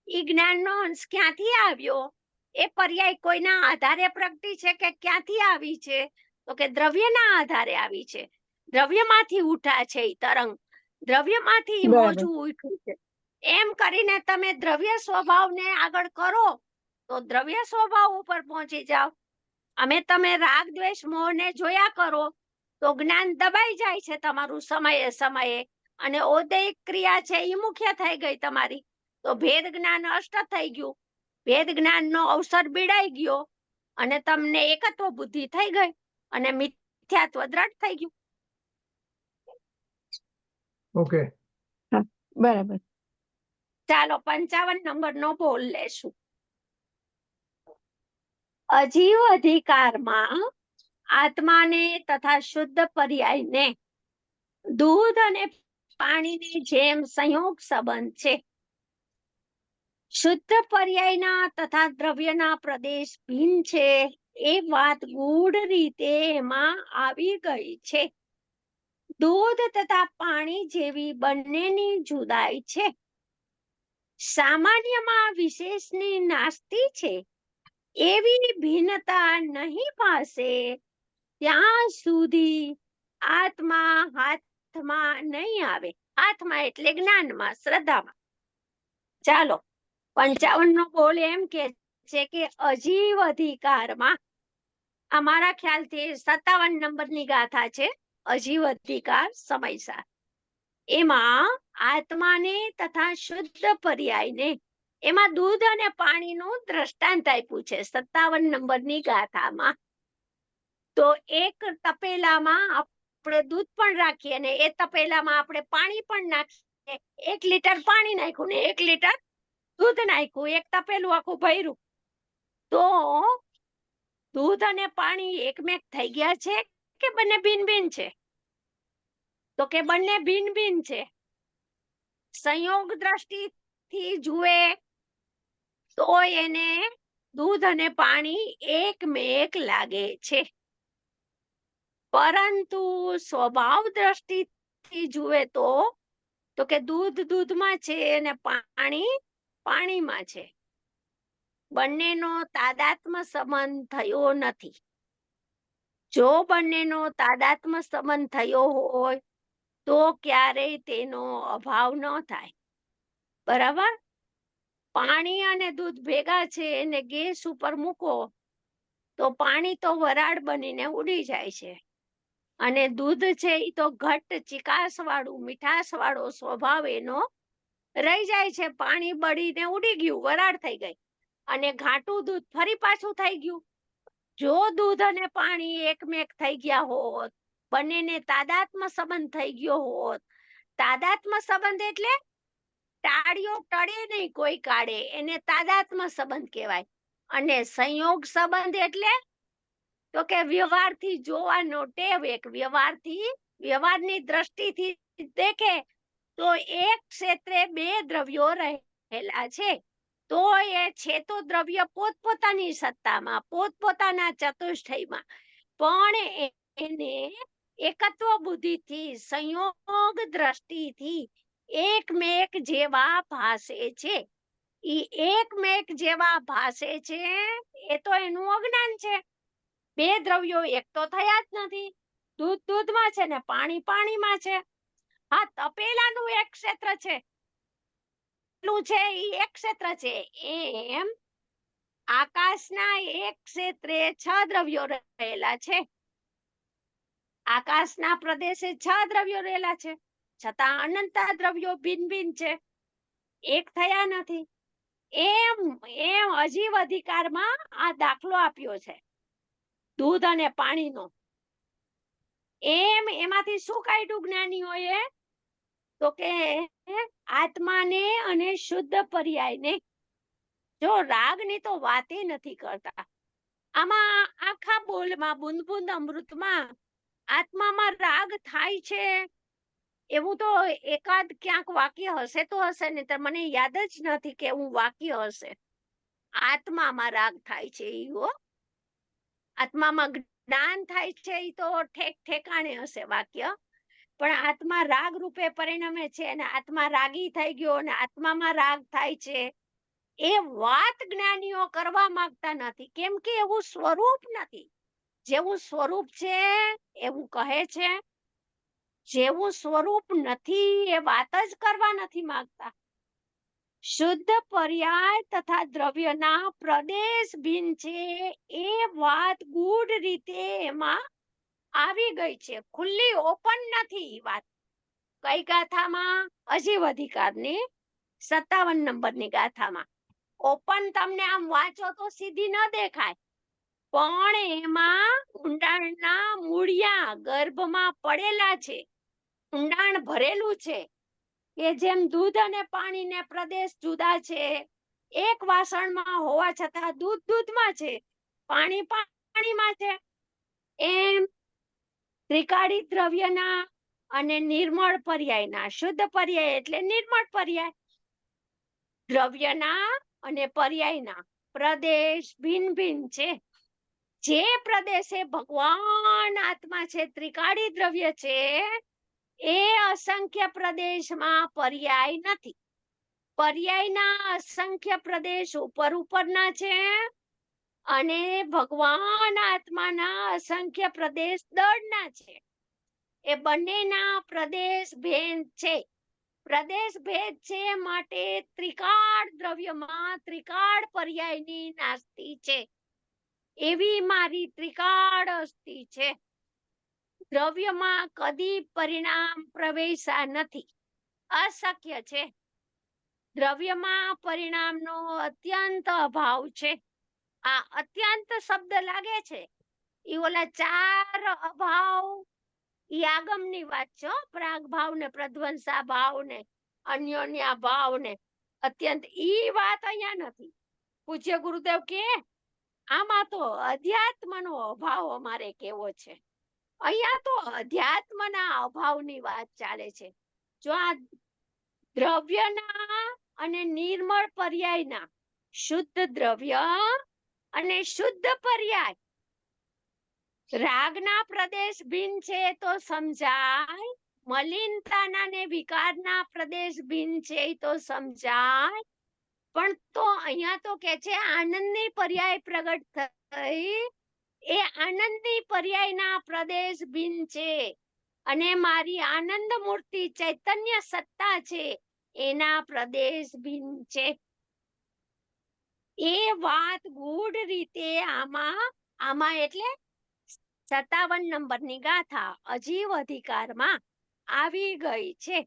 ઈ જ્ઞાનનો અંશ ક્યાંથી આવ્યો? એ પર્યાય કોઈના આધારે પ્રગટી છે કે ક્યાંથી આવી છે? તો કે દ્રવ્યના આધારે આવી છે. દ્રવ્યમાંથી ઉઠા છે ઈ તરંગ, દ્રવ્યમાંથી મોજું ઉઠ્યું છે. એમ કરીને તમે દ્રવ્ય સ્વભાવને આગળ કરો તો દ્રવ્ય સ્વભાવ ઉપર પહોંચી જાઓ. તમે રાગ દ્વેષ મોહને જોયા કરો તો જ્ઞાન દબાઈ જાય છે તમારું સમયે અને ઔદયિક ક્રિયા છે એ મુખ્ય થઈ ગઈ તમારી. તો ભેદ જ્ઞાન અષ્ટ થઈ ગયું, ભેદ જ્ઞાનનો અવસર બીડાઈ ગયો અને તમને એકત્વ બુદ્ધિ થઈ ગઈ અને મિથ્યાત્વ દ્રઢ થઈ ગયું. ઓકે, બરાબર. ચાલો 55 નંબરનો બોલ લેશું. અજીવ અધિકારમાં આત્માને તથા શુદ્ધ પર્યાયને દૂધ અને પાણીની જેમ સંયોગ સંબંધ છે. શુદ્ધ પર્યાયના તથા દ્રવ્યના પ્રદેશ ભિન્ન છે એ વાત ગૂઢ રીતે એમાં આવી ગઈ છે. દૂધ તથા પાણી જેવી બંનેની જુદાઈ છે. સામાન્યમાં વિશેષની નાસ્તી છે એવી ભિન્નતા નહીં પાસે ત્યાં સુધી આત્મા હાથમાં નહીં આવે. હાથમાં એટલે જ્ઞાનમાં, શ્રદ્ધામાં. ચાલો, 55નો બોલ એમ કે છે કે અજીવ અધિકારમાં, અમારા ખ્યાલથી 57 નંબરની ગાથા છે, અજીવ અધિકાર સમયસાર. એમાં આત્માને તથા શુદ્ધ પર્યાયને, એમાં દૂધ અને પાણીનું દ્રષ્ટાંત આપ્યું છે 57 નંબરની ગાથામાં. તો એક તપેલામાં આપણે દૂધ પણ રાખીએ અને એ તપેલામાં આપણે પાણી પણ નાખીએ. 1 લીટર પાણી નાખ્યું ને 1 લીટર દૂધ નાખ્યું, એક તપેલું આખું ભર્યું, તો દૂધ અને પાણી એકમેક થઈ ગયા છે કે બંને ભિન્ન ભિન્ન છે? તો કે બંને ભિન્ન ભિન્ન છે. સંયોગ દ્રષ્ટિથી જુએ તો એને દૂધ અને પાણી એકમેક લાગે છે, પરંતુ સ્વભાવ દ્રષ્ટિથી જુએ તો કે દૂધ દૂધમાં છે અને પાણી પાણીમાં છે. બંનેનો તાદાત્મ્ય સંબંધ થયો નથી. જો બંનેનો તાદાત્મ્ય સંબંધ થયો હોય તો ક્યારેય તેનો અભાવ ન થાય. બરાબર? પાણી અને દૂધ ભેગા છે એને ગેસ ઉપર મૂકો તો પાણી તો વરાળ બનીને ઉડી જાય છે, અને દૂધ છે એ તો ઘટ્ટ ચીકાશ વાળું મીઠાશ વાળો સ્વભાવ એનો રહી જાય છે. પાણી બળીને ઉડી ગયું, વરાળ થઈ ગઈ, અને ઘાટું દૂધ ફરી પાછું થઈ ગયું. જો દૂધ અને પાણી એકમેક થઈ ગયા હોત, બંનેને તાદાત્મ્ય સંબંધ થઈ ગયો હોત, તાદાત્મ્ય સંબંધ એટલે ટાળીઓ ટળે નહીં કોઈ કાળે, એને તાદાત્મ્ય સંબંધ કહેવાય. અને સંયોગ સંબંધ એટલે તો કે વ્યવહારથી જોવાનો ટેવ, એક વ્યવહારની દ્રષ્ટિથી દેખે તો એક ક્ષેત્રે 2 દ્રવ્યો રહેલા છે, તો એ છે તો દ્રવ્ય પોતપોતાની સત્તામાં, પોતપોતાના ચતુષ્ટયમાં, પણ એને એકત્વ બુદ્ધિથી, સંયોગ દ્રષ્ટિથી એકમેક જેવા ભાસે છે. ઈ એકમેક જેવા ભાસે છે એ તો એનું અજ્ઞાન છે. 2 દ્રવ્યો એક તો થયા જ નથી. દૂધ દૂધમાં છે ને પાણી પાણીમાં છે. હા, તપેલાનું એક ક્ષેત્ર છે, છે ઈ એક ક્ષેત્ર છે. એમ આકાશના એક ક્ષેત્રે 6 દ્રવ્યો રહેલા છે. આકાશના પ્રદેશે 6 દ્રવ્યો રહેલા છે, છતાં અનંત દ્રવ્યો ભિન્ન ભિન્ન છે, એક થયા નથી. એમ અજીવ અધિકારમાં આ દાખલો આપ્યો છે દૂધ અને પાણીનો. એમાંથી શું કાઢ્યું જ્ઞાનીઓએ? તો કે આત્માને અને શુદ્ધ પર્યાયને. જો રાગની તો વાતે નથી કરતા. આમાં આખા બોલમાં, બુંદ બુંદ અમૃતમાં આત્મામાં રાગ થાય છે એવું તો એકાદ ક્યાંક વાક્ય હશે તો હશે, ને તો મને યાદ જ નથી કે એવું વાક્ય હશે. આત્મામાં રાગ થાય છે ઈ આત્મામાં જ્ઞાન થાય છે ઈ તો ઠેક ઠેકાણે હશે વાક્ય, પણ આત્મા રાગ રૂપે પરિણમે છે અને આત્મા રાગી થઈ ગયો અને આત્મામાં રાગ થાય છે, એ વાત જ્ઞાનીઓ કરવા માંગતા નથી. કેમ કે એવું સ્વરૂપ નથી. જેવું સ્વરૂપ છે એવું કહે છે, જેવું સ્વરૂપ નથી એ વાત જ કરવા નથી માંગતા. શુદ્ધ પર્યાય તથા દ્રવ્યના પ્રદેશ ભિન્ન છે એ વાત ગૂઢ રીતે એમાં આવી ગઈ છે, ખુલ્લી ઓપન નથી વાત. કઈ ગાથામાં? અજીવ અધિકારની 57 નંબરની ગાથામાં. ઓપન તમને આમ વાંચો તો સીધી ન દેખાય, પણ એમાં ઊંડાણના મૂળિયા ગર્ભમાં પડેલા છે, ઊંડાણ ભરેલું છે. કે જેમ દૂધ અને પાણીને પ્રદેશ જુદા છે, એક વાસણમાં હોવા છતાં દૂધ દૂધમાં છે, પાણી પાણીમાં છે, એમ ત્રિકાળી દ્રવ્યના અને નિર્મળ પર્યાયના, શુદ્ધ પર્યાય એટલે નિર્મળ પર્યાય, દ્રવ્યના અને પર્યાયના પ્રદેશ ભિન્ન ભિન્ન છે. જે પ્રદેશે ભગવાન આત્મા છે, ત્રિકાળી દ્રવ્ય છે, એ અસંખ્ય પ્રદેશમાં પર્યાય નથી. પર્યાયના અસંખ્ય પ્રદેશ ઉપરના છે અને ભગવાન આત્માના અસંખ્ય પ્રદેશ દળના છે. એ બંનેના પ્રદેશ ભેદ છે. પ્રદેશ ભેદ છે માટે ત્રિકાળ દ્રવ્યમાં ત્રિકાળ પર્યાયની નાસ્તિ છે. એવી મારી ત્રિકાળ અસ્તિ છે. દ્રવ્યમાં કદી પરિણામ પ્રવેશા નથી. અશક્ય છે. દ્રવ્યમાં પરિણામનો અત્યંત અભાવ છે. આ અત્યંત શબ્દ લાગે છે ઈ ઓલા 4 અભાવ ઈ આગમની વાત છે. પ્રાગ ભાવ ને પ્રધ્વંસા ભાવ ને અન્યોન્યા ભાવ ને અત્યંત ઈ વાત અહીંયા નથી. પૂજ્ય ગુરુદેવ કે આમાં તો અધ્યાત્મનો અભાવ અમારે કેવો છે. અહીંયા તો અધ્યાત્મના અભાવની વાત ચાલે છે. જો આ દ્રવ્યના અને નિર્મળ પર્યાયના શુદ્ધ દ્રવ્ય અને શુદ્ધ પર્યાય રાગના પ્રદેશ ભિન્ન છે તો સમજાય. મલિનતાના ને વિકારના પ્રદેશ ભિન્ન છે તો સમજાય. પણ તો અહીંયા તો કે છે આનંદની પર્યાય પ્રગટ થઈ. એ આનંદની પર્યાયના પ્રદેશ ભિન્ન છે અને મારી આનંદ મૂર્તિ ચૈતન્ય સત્તા છે એના પ્રદેશ ભિન્ન છે. એ વાત ગૂઢ રીતે આમાં એટલે 57 નંબરની ગાથા અજીવ અધિકારમાં આવી ગઈ છે.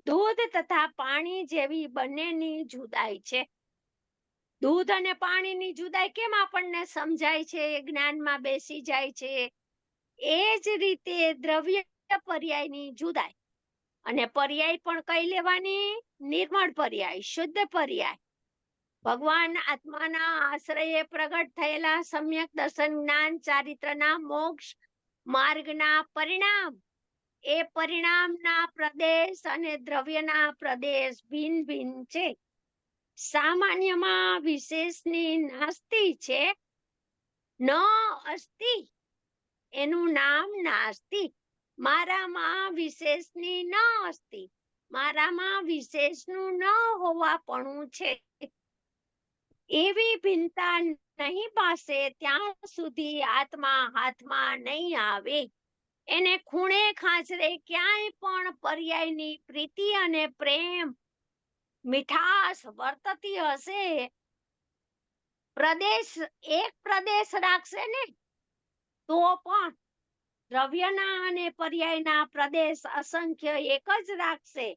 દૂધ તથા પાણી જેવી બંનેની જુદાઈ છે. દૂધ અને પાણીની જુદાઈ કેમ આપણને સમજાય છે, જ્ઞાનમાં બેસી જાય છે. એ જ રીતે દ્રવ્ય પર્યાયની જુદાઈ અને પર્યાય પણ કઈ લેવાની? નિર્મળ પર્યાય, શુદ્ધ પર્યાય. ભગવાન આત્માના આશ્રયે પ્રગટ થયેલા સમ્યક દર્શન જ્ઞાન ચારિત્રના મોક્ષ માર્ગના પરિણામ. એ પરિણામના પ્રદેશ અને દ્રવ્યના પ્રદેશ ભિન્ન ભિન્ન છે. સામાન્યમાં વિશેષની નાસ્તિ છે. ન અસ્તિ એનું નામ નાસ્તિ. મારામાં વિશેષની ન અસ્તિ. મારામાં વિશેષનું ન હોવાપણું છે. એવી ભિન્નતા નહીં પાસે ત્યાં સુધી આત્મા હાથમાં નહીં આવે. એને ખૂણે ખાંચરે ક્યાંય પણ પર્યાયની પ્રીતિ અને પ્રેમ મીઠાશ વર્તતી હશે. એક પ્રદેશ રાખશે ને તો પણ દ્રવ્યના અને પર્યાયના પ્રદેશ અસંખ્ય એક જ રાખશે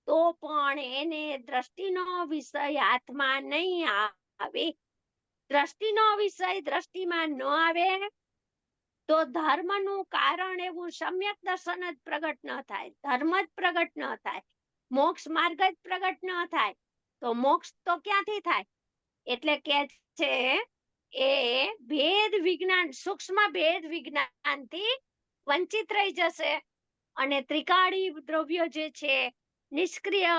તો પણ એને દ્રષ્ટિનો વિષય હાથમાં નહીં આવે. દ્રષ્ટિનો વિષય દ્રષ્ટિમાં ન આવે તો ધર્મનું કારણ એવું સમ્યક દર્શન જ પ્રગટ ન થાય, ધર્મ જ પ્રગટ ન થાય, મોક્ષ માર્ગ જ પ્રગટ ન થાય. તો મોક્ષ તો ક્યાંથી થાય? એટલે કે છે એ ભેદ વિજ્ઞાન, સૂક્ષ્મ ભેદ વિજ્ઞાનથી વંચિત રહી જશે અને ત્રિકાળી દ્રવ્ય જે છે નિષ્ક્રિય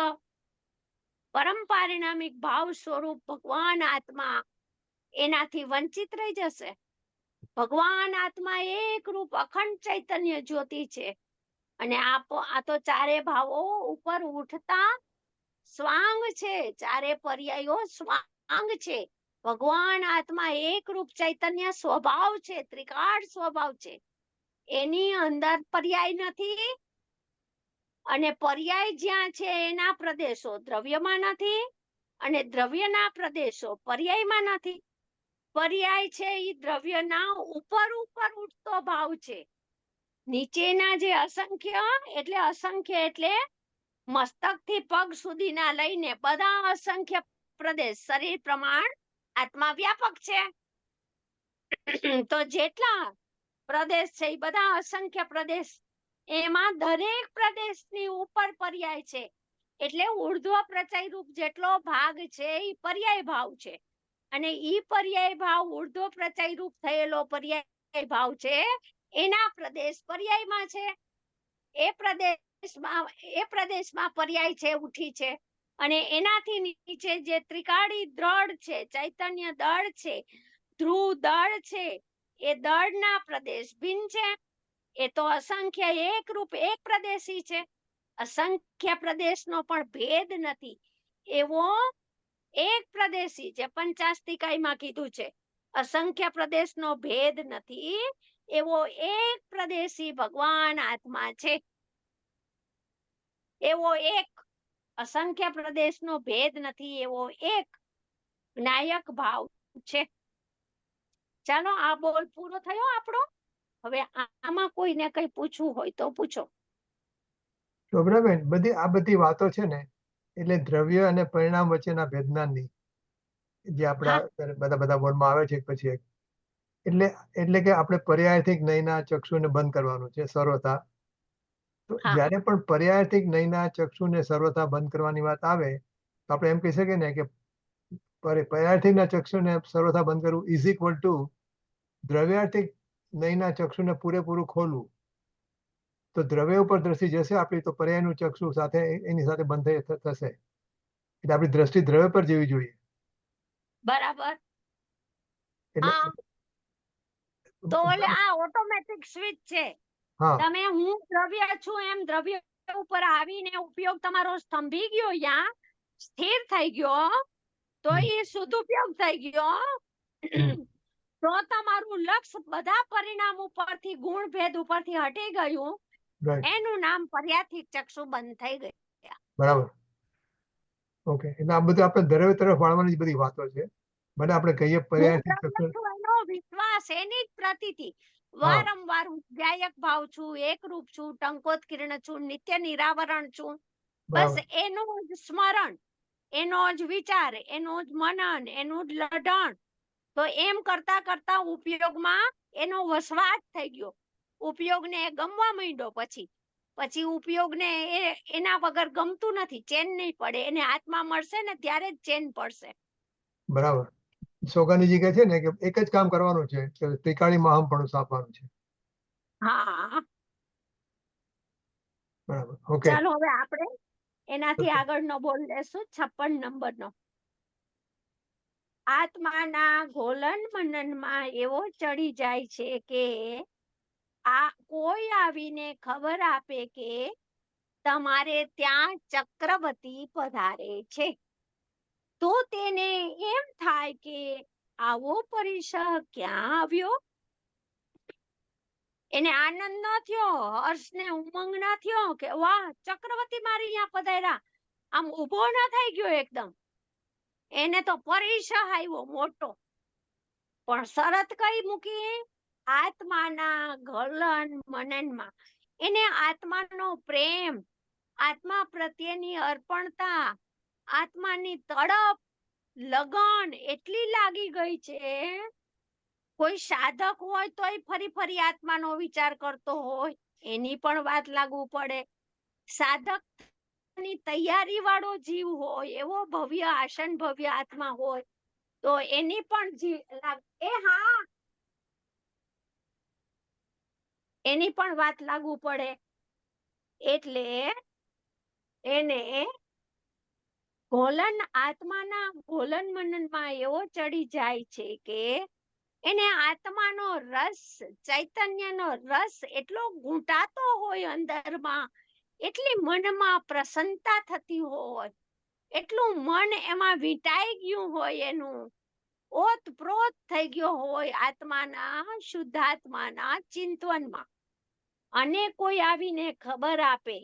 પરમ પારિણામિક ભાવ સ્વરૂપ ભગવાન આત્મા એનાથી વંચિત રહી જશે. ભગવાન આત્મા એક રૂપ અખંડ ચૈતન્ય જ્યોતિ છે અને આ તો ચારે ભાવો ઉપર ઉઠતા સ્વાંગ છે. ચારે પર્યાયો સ્વાંગ છે. ભગવાન આત્મા એક રૂપ ચૈતન્ય સ્વભાવ છે, ત્રિકાળ સ્વભાવ છે. એની અંદર પર્યાય નથી અને પર્યાય જ્યાં છે એના પ્રદેશો દ્રવ્યમાં નથી અને દ્રવ્યના પ્રદેશો પર્યાયમાં નથી. પર્યાય છે એ દ્રવ્યના ઉપર ઉઠતો ભાવ છે. નીચેના જે અસંખ્ય એટલે મસ્તકથી પગ સુધીના લઈને બધા અસંખ્ય પ્રદેશ શરીર પ્રમાણ આત્મા વ્યાપક છે. તો જેટલા પ્રદેશ છે એ બધા અસંખ્ય પ્રદેશ, એમાં દરેક પ્રદેશની ઉપર પર્યાય છે. એટલે ઉર્ધ્વ પ્રચય રૂપ જેટલો ભાગ છે એ પર્યાય ભાવ છે અને ઈ પર્યાય ભાવ ઉર્ધ્વ પ્રચય રૂપ થયેલો પર્યાય ભાવ છે એના પ્રદેશ પર્યાયમાં છે. એ પ્રદેશમાં પર્યાય છે ઉઠી છે અને એનાથી નીચે જે ત્રિકાળી દળ છે, ચૈતન્ય દળ છે, ધ્રુવ દળ છે, એ દળના પ્રદેશ ભિન્ન છે. એ તો અસંખ્ય એક રૂપ એક પ્રદેશી છે. અસંખ્ય પ્રદેશનો પણ ભેદ નથી. એવો એક પ્રદેશી, જે પંચાસ્તિકાઈમાં કીધું છે, અસંખ્ય પ્રદેશનો ભેદ નથી, એવો એક પ્રદેશી ભગવાન આત્મા છે. એવો એક અસંખ્ય પ્રદેશનો ભેદ નથી, એવો એક જ્ઞાયક ભાવ છે. ચાલો, આ બોલ પૂરો થયો આપણો. હવે આમાં કોઈને કઈ પૂછવું હોય તો પૂછો. શોભનાબેન, આ બધી વાતો છે ને, એટલે દ્રવ્ય અને પરિણામ વચ્ચેના ભેદનાની જે આપણા બધા બોર્ડમાં આવે છે પછી એક. એટલે કે આપણે પર્યાયથી નયના ચક્ષુને બંધ કરવાનું છે સર્વથા. તો જ્યારે પણ પર્યાયથી નયના ચક્ષુને સર્વથા બંધ કરવાની વાત આવે તો આપણે એમ કહી શકીએ ને કે પર્યાયથી ચક્ષુને સર્વથા બંધ કરવું ઇઝ ઇક્વલ ટુ દ્રવ્યાર્થિક નયના ચક્ષુને પૂરેપૂરું ખોલવું. તો દ્રવ્ય ઉપર દ્રષ્ટિ જશે આપણી, તો પર્યાયનું ચક્ષુ સાથે એની સાથે બંધ થશે. એટલે આપણી દ્રષ્ટિ દ્રવ્ય પર જેવી જોઈએ. બરાબર. તો આ ઓટોમેટિક સ્વિચ છે. તમે હું દ્રવ્ય છું એમ દ્રવ્ય ઉપર આવીને ઉપયોગ તમારો સ્તંભી ગયો, યા સ્થિર થઈ ગયો, તો એ સદુપયોગ થઈ ગયો. તો તમારું લક્ષ્ય બધા પરિણામ ઉપરથી, ગુણ ભેદ ઉપરથી હટી ગયું. એનું નામ પર્યાયથી ચક્ષુ બંધ થઈ ગયા. બરાબર. ઓકે, એટલે આ બધું આપણે દ્રવ્ય તરફ વાળવાની બધી વાતો છે. મને આપણે કહીએ પર્યાયથી ચક્ષુ, એનો વિશ્વાસ, એની જ પ્રતીતિ. વારંવાર હું જ્ઞાયક ભાવ છું, એકરૂપ છું, ટંકોત કિરણ છું, નિત્ય નિરાવરણ છું. બસ એનું જ સ્મરણ, એનો જ વિચાર, એનું જ મનન, એનું જ લઢણ. તો એમ કરતા કરતા ઉપયોગમાં એનો વસવાટ થઈ ગયો. ઉપયોગને ગમવા માંડ્યો. પછી ઉપયોગને એના વગર ગમતું નથી, ચેન નહીં પડે. એને આત્મા મળશે ને ત્યારે જ ચેન પડશે. બરાબર. સોગાનીજી કહે છે ને કે એક જ કામ કરવાનું છે, કે ત્રિકાળી મહામપણું સ્થાપવાનું છે. હા, બરાબર. ઓકે, ચાલો હવે આપણે એનાથી આગળનો બોલ લેશું, 56 નંબરનો. આત્માના ગોલન મનનમાં એવો ચડી જાય છે કે આ કોઈ આવીને ખબર આપે કે તમારે ત્યાં ચક્રવર્તી પધારે છે, તો તેને એમ થાય કે આવો પરિસર ક્યાં આવ્યો. એને આનંદ ન થયો, હર્ષ ને ઉમંગ ન થયો કે વાહ ચક્રવર્તી મારી અહીંયા પધાર્યા. આમ ઉભો ન થઈ ગયો એકદમ. એને તો પરિસર આવ્યો મોટો. પણ શરત કઈ મૂકી? આત્માના ગલન મનનમાં એને આત્માનો પ્રેમ, આત્મા પ્રત્યેની અર્પણતા, આત્માની તડપ, લગન એટલી લાગી ગઈ છે. કોઈ સાધક હોય તોય ફરી આત્માનો વિચાર કરતો હોય, એની પણ વાત લાગુ પડે. સાધક ની તૈયારી વાળો જીવ હોય, એવો ભવ્ય આસન ભવ્ય આત્મા હોય, તો એની પણ એની પણ વાત લાગુ પડે. એટલે એને ગોલન, આત્માના ગોલન મનનમાં એવો ચડી જાય છે કે એને આત્માનો રસ, ચૈતન્યનો રસ એટલો ઘૂંટાતો હોય અંદરમાં, એટલી મનમાં પ્રસન્નતા થતી હોય, એટલું મન એમાં વીંટાઈ ગયું હોય, એનું ઓતપ્રોત થઈ ગયો હોય આત્માના, શુદ્ધાત્માના ચિંતવનમાં. અને કોઈ આવીને ખબર આપે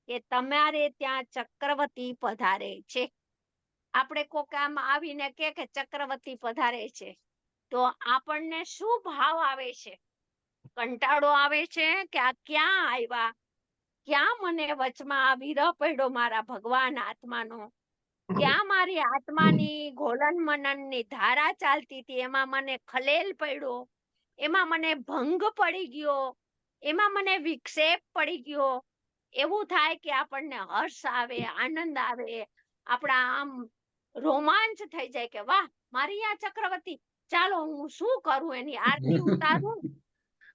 કે તમારે ત્યાં ચક્રવર્તી પધારે છે. આપણે કોક આમ આવીને કે ચક્રવર્તી પધારે છે, તો આપણને શું ભાવ આવે છે? કંટાળો આવે છે કે આ ક્યાં આવ્યા, ક્યાં મને વચમાં વિરહ પડ્યો મારા ભગવાન આત્માનો, ક્યાં મારી આત્માની ગોલન મનનની ધારા ચાલતી હતી, એમાં મને ખલેલ પડ્યો, એમાં મને ભંગ પડી ગયો, એમાં મને વિક્ષેપ પડી ગયો. એવું થાય કે આપણને હર્ષ આવે, આનંદ આવે, આપણા આમ રોમાંચ થઈ જાય કે વાહ મારી આ ચક્રવર્તી, ચાલો હું શું કરું, એની આરતી ઉતારું,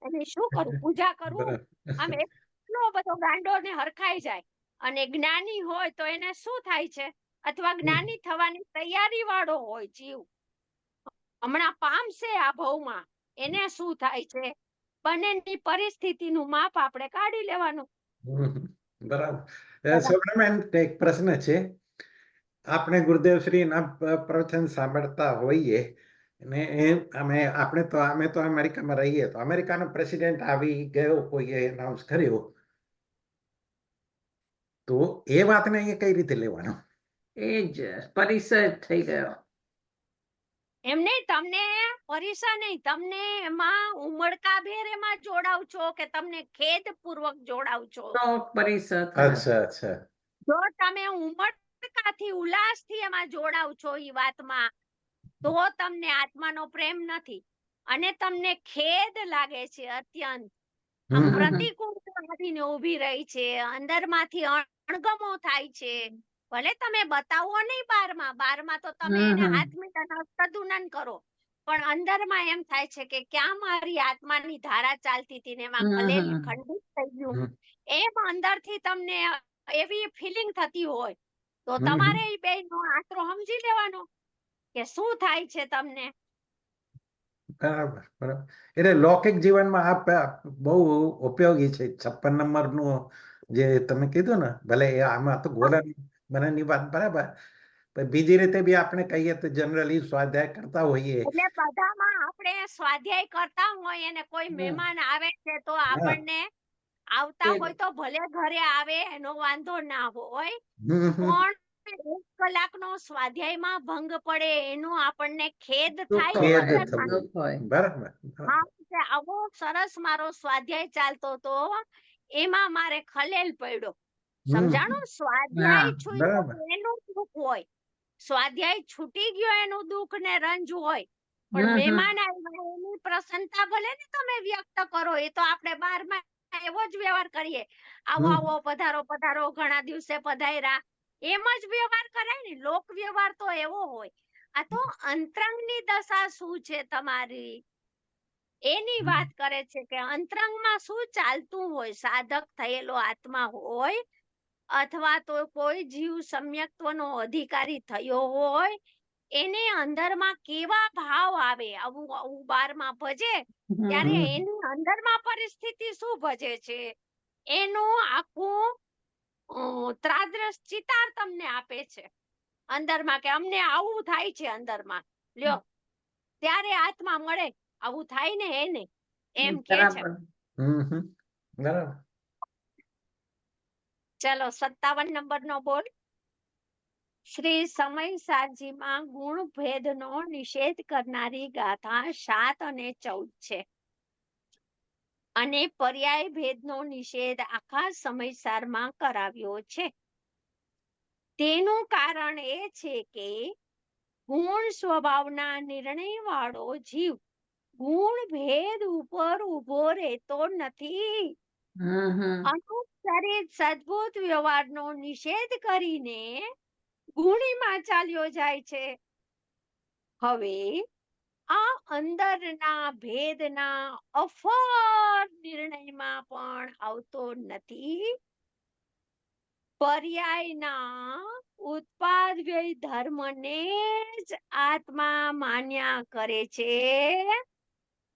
એની શું કરું, પૂજા કરું. આમ એટલો બધો ગાંડો ને હરખાઈ જાય. અને જ્ઞાની હોય તો એને શું થાય છે, અથવા જ્ઞાની થવાની તૈયારી વાળો હોય જીવ, હમણાં પામશે આ ભવમાં, એને શું થાય છે? બંનેની પરિસ્થિતિનું માપ આપણે કાઢી લેવાનું. બરાબર. સ્વપ્નબેન, એક પ્રશ્ન છે આપણે ગુરુદેવશ્રીના પ્રવચન સાંભળતા હોઈએ અને અમે તો અમેરિકામાં રહીએ તો અમેરિકાનો પ્રેસિડેન્ટ આવી ગયો કોઈએ એનાઉન્સ કર્યો તો એ વાતને અહીંયા કઈ રીતે લેવાનો? એ જ પરિસર થઈ ગયો. એમ નહીં, તમને પરીક્ષા નહીં, તમને એમાં ઉમળકાભેર એમાં જોડાવ છો કે તમને ખેદપૂર્વક જોડાવ છો? તો પરિસર અચ્છા અચ્છા. જો તમે ઉમળકાથી ઉલ્લાસથી એમાં જોડાવ છો ઈ વાતમાં, તો તમને આત્માનો પ્રેમ નથી અને તમને ખેદ લાગે છે અત્યંત. આમ હમ. પ્રતિકૂળતા આવીને ઊભી રહી છે, અંદરમાંથી અણગમો થાય છે. ભલે તમે બતાવો નહીં બારમાં તો તમે એને હાથમીટાના સદુનન કરો, પણ અંદરમાં એમ થાય છે કે ક્યાં મારી આત્માની ધારા ચાલતી હતી ને એમાં ખલેલ ખંડિત થઈ ગયું. એમ અંદરથી તમને એવી ફિલિંગ થતી હોય તો તમારે ઈ બેયનો આંતરો સમજી લેવાનો કે શું થાય છે તમને. બરાબર બરાબર. એટલે લૌકિક જીવનમાં આ બહુ ઉપયોગી છે. 56 નંબરનું જે તમે કીધું ને, ભલે એ આમાં તો ગોલા બધાની વાત બરાબર, પણ બીજી રીતે બી આપણે કહીએ તો જનરલી સ્વાધ્યાય કરતા હોઈએ. એટલે બધામાં આપણે સ્વાધ્યાય કરતા હોય અને કોઈ મહેમાન આવે છે તો આપણને આવતા હોય તો ભલે ઘરે આવે એનો વાંધો ના હોય, પણ 1 કલાકનો સ્વાધ્યાયમાં ભંગ પડે એનો આપણને ખેદ થાય ને અંદરમાંથી. બરાબર. હા, કે આવો સરસ મારો સ્વાધ્યાય ચાલતો તો એમાં મારે ખલેલ પડ્યો. સમજાણું? સ્વાધ્યાય છૂટ્યો એનું દુઃખ હોય, સ્વાધ્યાય છૂટી ગયો એનું દુઃખ ને રંજ હોય, પણ મહેમાન આવ્યા એની પ્રસન્નતા ભલે ને તમે વ્યક્ત કરો, એ તો આપણે બારમાં એવો જ વ્યવહાર કરીએ, આવો આવો પધારો પધારો, ઘણા દિવસે પધાર્યા, એમ જ વ્યવહાર કરાય ને. લોક વ્યવહાર તો એવો હોય. આ તો અંતરંગની દશા શું છે તમારી એની વાત કરે છે કે અંતરંગમાં શું ચાલતું હોય. સાધક થયેલો આત્મા હોય અથવા તો કોઈ જીવ સમ્યક્ત્વનો અધિકારી થયો હોય, એને અંદરમાં કેવા ભાવ આવે, આવું 12માં ભજે ત્યારે એની અંદરમાં પરિસ્થિતિ શું ભજે છે એનું આખું ત્રાદ્રશ ચિતાર તમને આપે છે અંદરમાં, કે અમને આવું થાય છે અંદરમાં, લ્યો ત્યારે આત્મા મળે, આવું થાય ને એને એમ કે છે. બરાબર. ચલો 57 નંબરનો બોલ. શ્રી સમય સારજીમાં ગુણ ભેદનો નિષેધ કરનારી ગાથા 7 અને 14 છે અને પર્યાય ભેદનો નિષેધ આખા સમયસારમાં કરાવ્યો છે. તેનું કારણ એ છે કે ગુણ સ્વભાવના નિર્ણય વાળો જીવ ગુણ ભેદ ઉપર ઉભો રહેતો નથી. અનુસરિત સદભૂત વ્યવહારનો નિષેધ કરીને ગુણીમાં ચાલ્યો જાય છે. હવે આ અંદરના ભેદના અફર નિર્ણયમાં પણ આવતો નથી. પર્યાયના ઉત્પાદ વ્યય ધર્મને જ આત્મા માન્યા કરે છે,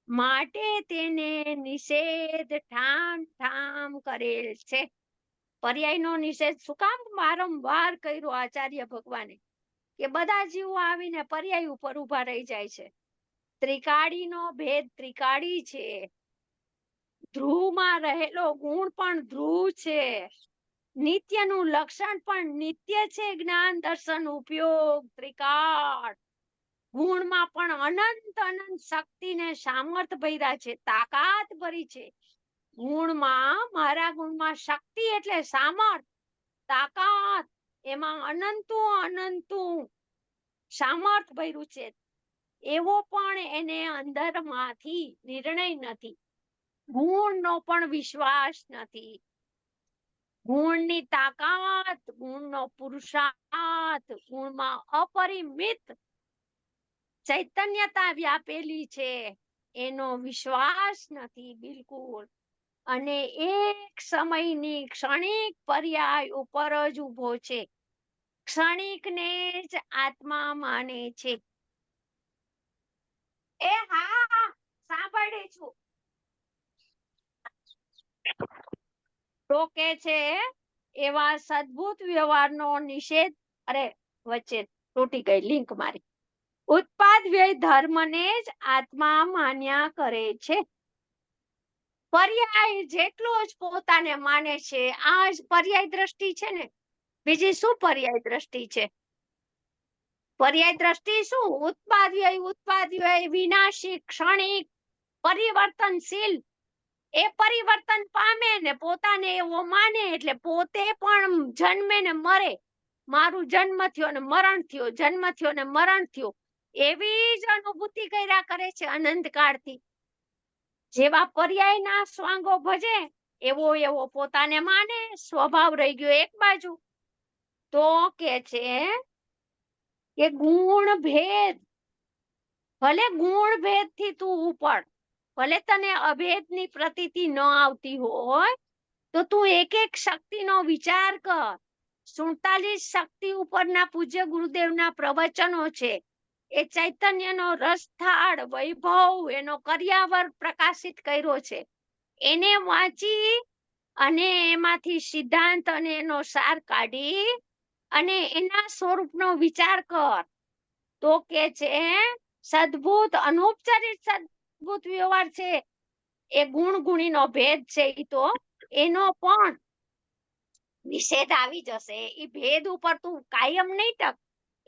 માટે તેને નિષેધ ઠામ ઠામ કરેલ છે. પર્યાયનો નિષેધ શું કામ વારંવાર કર્યો આચાર્ય ભગવાને? કે બધા જીવો આવીને પર્યાય ઉપર ઉભા રહી જાય છે. ત્રિકાળીનો ભેદ ત્રિકાળી છે, ધ્રુવમાં રહેલો ગુણ પણ ધ્રુવ છે, નિત્યનું લક્ષણ પણ નિત્ય છે. જ્ઞાન દર્શન ઉપયોગ ત્રિકાળ. ગુણમાં પણ અનંત શક્તિ ને સામર્થ ભર્યા છે, તાકાત ભરી છે. ગુણમાં મારા ગુણમાં શક્તિ એટલે સામર્થ, તાકાત, એમાં અનંતું સામર્થ ભર્યું છે. એવો પણ એને અંદરમાંથી નિર્ણય નથી. ગુણનો પણ વિશ્વાસ નથી. ગુણની તાકાત, ગુણનો પુરુષાર્થ, ગુણમાં અપરિમિત ચૈતન્યતા વ્યાપેલી છે, એનો વિશ્વાસ નથી બિલકુલ. અને એક સમયની ક્ષણિક પર્યાય ઉપર જ ઉભો છે, ક્ષણિકને જ આત્મા માને છે. એ હા, સાંભળી છું. તો કે છે એવા સદભૂત વ્યવહારનો નિષેધ, અરે વચ્ચે તૂટી ગઈ લિંક મારી. ઉત્પાદ વ્યય ધર્મને જ આત્મા માન્યા કરે છે. પર્યાય જેટલો જ પોતાને માને છે, આ જ પર્યાય દ્રષ્ટિ છે ને. બીજી શું પર્યાય દ્રષ્ટિ છે? પર્યાય દ્રષ્ટિ શું? ઉત્પાદ વ્યય વિનાશી, ક્ષણિક, પરિવર્તનશીલ. એ પરિવર્તન પામે ને પોતાને એવો માને એટલે પોતે પણ જન્મે ને મરે. મારું જન્મ થયો ને મરણ થયો, જન્મ થયો ને મરણ થયો, એવી જ અનુભૂતિ કર્યા કરે છે અનંત કાળથી. જેવા પર્યાયના સ્વાંગો ભજે એવો પોતાને માને, સ્વભાવ રહી ગયો એક બાજુ. તો કે છે કે ગુણ ભેદ, ભલે ગુણ ભેદ થી તું ઉપર, ભલે તને અભેદની પ્રતીતિ ન આવતી હોય તો તું એક એક શક્તિનો વિચાર કર. 47 શક્તિ ઉપરના પૂજ્ય ગુરુદેવના પ્રવચનો છે. એ ચૈતન્યનો રસથાળ, વૈભવ, એનો કર્યાવર પ્રકાશિત કર્યો છે. એને વાંચી અને એમાંથી સિદ્ધાંત અને એનો સાર કાઢી અને એના સ્વરૂપનો વિચાર કર. તો કે છે સદભૂત અનૌપચારિક સદભૂત વ્યવહાર છે એ ગુણીનો ભેદ છે. ઈ તો એનો પણ નિષેધ આવી જશે. ઈ ભેદ ઉપર તું કાયમ નહીં ટક,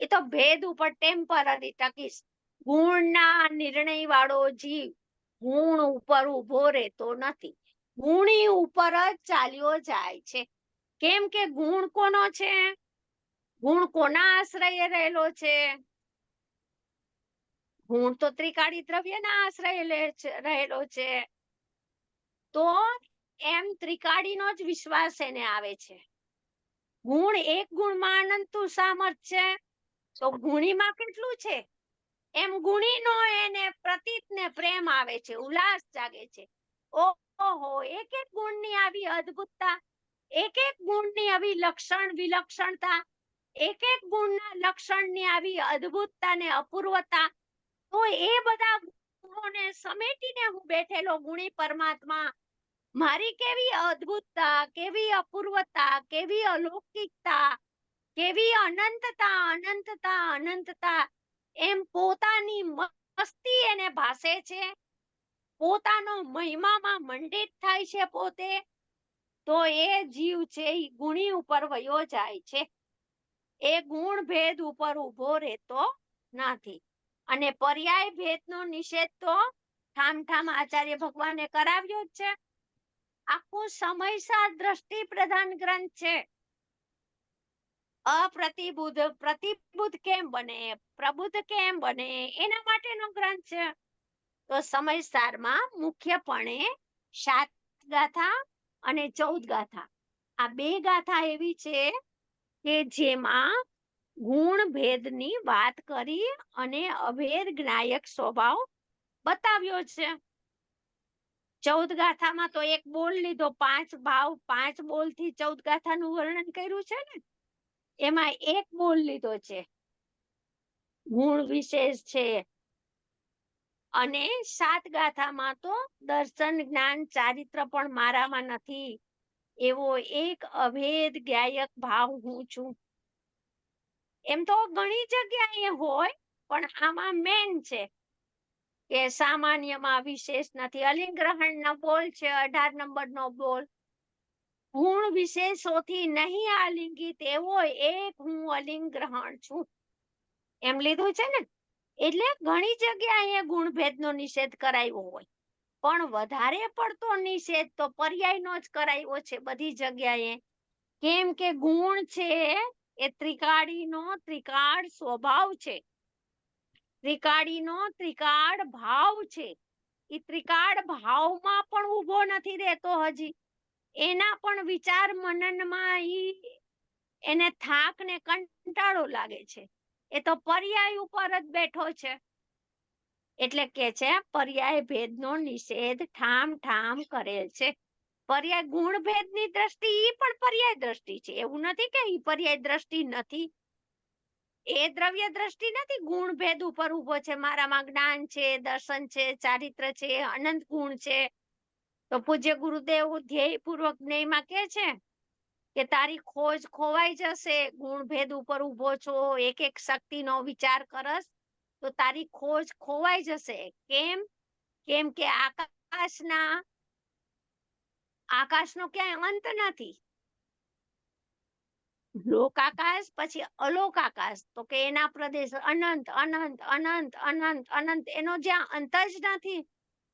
એ તો ભેદ ઉપર ટેમ્પરરી ટકીશ. ગુણના નિર્ણય વાળો જીવ ગુણ ઉપર ઉભો રહેતો નથી, ગુણી ઉપર જ ચાલ્યો જાય છે. કેમ કે ગુણ કોનો છે? ગુણ કોના આશ્રયે રહેલો છે? ગુણ તો ત્રિકાળી દ્રવ્યના આશ્રયે રહેલો છે. તો એમ ત્રિકાળીનો જ વિશ્વાસ એને આવે છે. ગુણ એક ગુણમાં અનંતું સામર્થ્ય છે, તો ગુણીમાં કેટલું છે? એમ ગુણીનો એને પ્રતીતને પ્રેમ આવે છે, ઉલ્લાસ જાગે છે. ઓહો, એક એક ગુણની આવી અદ્ભુતતા, એક એક ગુણની આવી લક્ષણ વિલક્ષણતા, એક એક ગુણના લક્ષણની આવી અદ્ભુતતા ને અપૂર્વતા. તો એ બધા ગુણોને સમેટીને હું બેઠેલો ગુણી પરમાત્મા, મારી કેવી અદ્ભુતતા, કેવી અપૂર્વતા, કેવી અલૌકિકતા, કેવી અનંતતા, એમ પોતાની મસ્તી એને ભાસે છે, પોતાનો મહિમામાં મંડિત થાય છે પોતે. તો એ જીવ છે એ ગુણી ઉપર વયો જાય છે, એ ગુણ ભેદ ઉપર ઉભો રહેતો નથી. અને પર્યાય ભેદનો નિષેધ તો ઠામ આચાર્ય ભગવાને કરાવ્યો જ છે. આખું સમયસાર દ્રષ્ટિ પ્રધાન ગ્રંથ છે. પ્રતિબુદ્ધ કેમ બને, પ્રબુદ્ધ કેમ બને, એના માટેનો ગ્રંથ છે. તો સમયસારમાં મુખ્યપણે 7 ગાથા અને 14 ગાથા, આ 2 ગાથા એવી છે કે જેમાં ગુણ ભેદની વાત કરી અને અભેદ જ્ઞાયક સ્વભાવ બતાવ્યો છે. 14 ગાથામાં તો એક બોલ લીધો, 5 ભાવ, 5 બોલ થી 14 ગાથાનું વર્ણન કર્યું છે ને, એમાં એક બોલ લીધો છે, ગુણ વિશેષ છે. અને 7 ગાથામાં તો દર્શન, જ્ઞાન, ચારિત્ર પણ મારામાં નથી એવો એક અભેદ જ્ઞાયક ભાવ હું છું. એમ તો ઘણી જગ્યાએ હોય, પણ આમાં મેન છે કે સામાન્યમાં વિશેષ નથી. અલિંગ્રહણનો બોલ છે, 18 નંબરનો બોલ. ગુણ વિશેષોથી નહીં આલિંગિત એવો એક હું અલિંગ્રહણ છું, એમ લીધું છે ને. એટલે ઘણી જગ્યાએ ગુણ ભેદનો નિષેધ કરાયો હોય, પણ વધારે પડતો નિષેધ તો પર્યાયનો જ કરાયો છે બધી જગ્યાએ. કેમ કે ગુણ છે એ ત્રિકાળીનો ત્રિકાળ સ્વભાવ છે, ત્રિકાળીનો ત્રિકાળ ભાવ છે. એ ત્રિકાળ ભાવમાં પણ ઉભો નથી રહેતો હજી, એના પણ વિચાર મનનમાં એને થાક ને કંટાળો લાગે છે. એ તો પર્યાય ઉપર જ બેઠો છે. એટલે કે છે પર્યાય ભેદનો નિષેધ ઠામ કરેલ છે. પર્યાય ગુણ ભેદની દ્રષ્ટિ ઈ પણ પર્યાય દ્રષ્ટિ છે, એવું નથી કે ઈ પર્યાય દ્રષ્ટિ નથી. એ દ્રવ્ય દ્રષ્ટિ નથી, ગુણ ભેદ ઉપર ઉભો છે. મારામાં જ્ઞાન છે, દર્શન છે, ચારિત્ર છે, અનંત ગુણ છે. તો પૂજ્ય ગુરુદેવ ધ્યેય પૂર્વક જ્ઞેયમાં કે છે કે તારી ખોજ ખોવાઈ જશે, ગુણ ભેદ ઉપર ઉભો છો, એક એક શક્તિનો વિચાર કરસ તો તારી ખોજ ખોવાઈ જશે. કેમ કે આકાશનો ક્યાંય અંત નથી. લોક આકાશ પછી અલોક આકાશ, તો કે એના પ્રદેશ અનંત અનંત અનંત અનંત અનંત, એનો જ્યાં અંત જ નથી.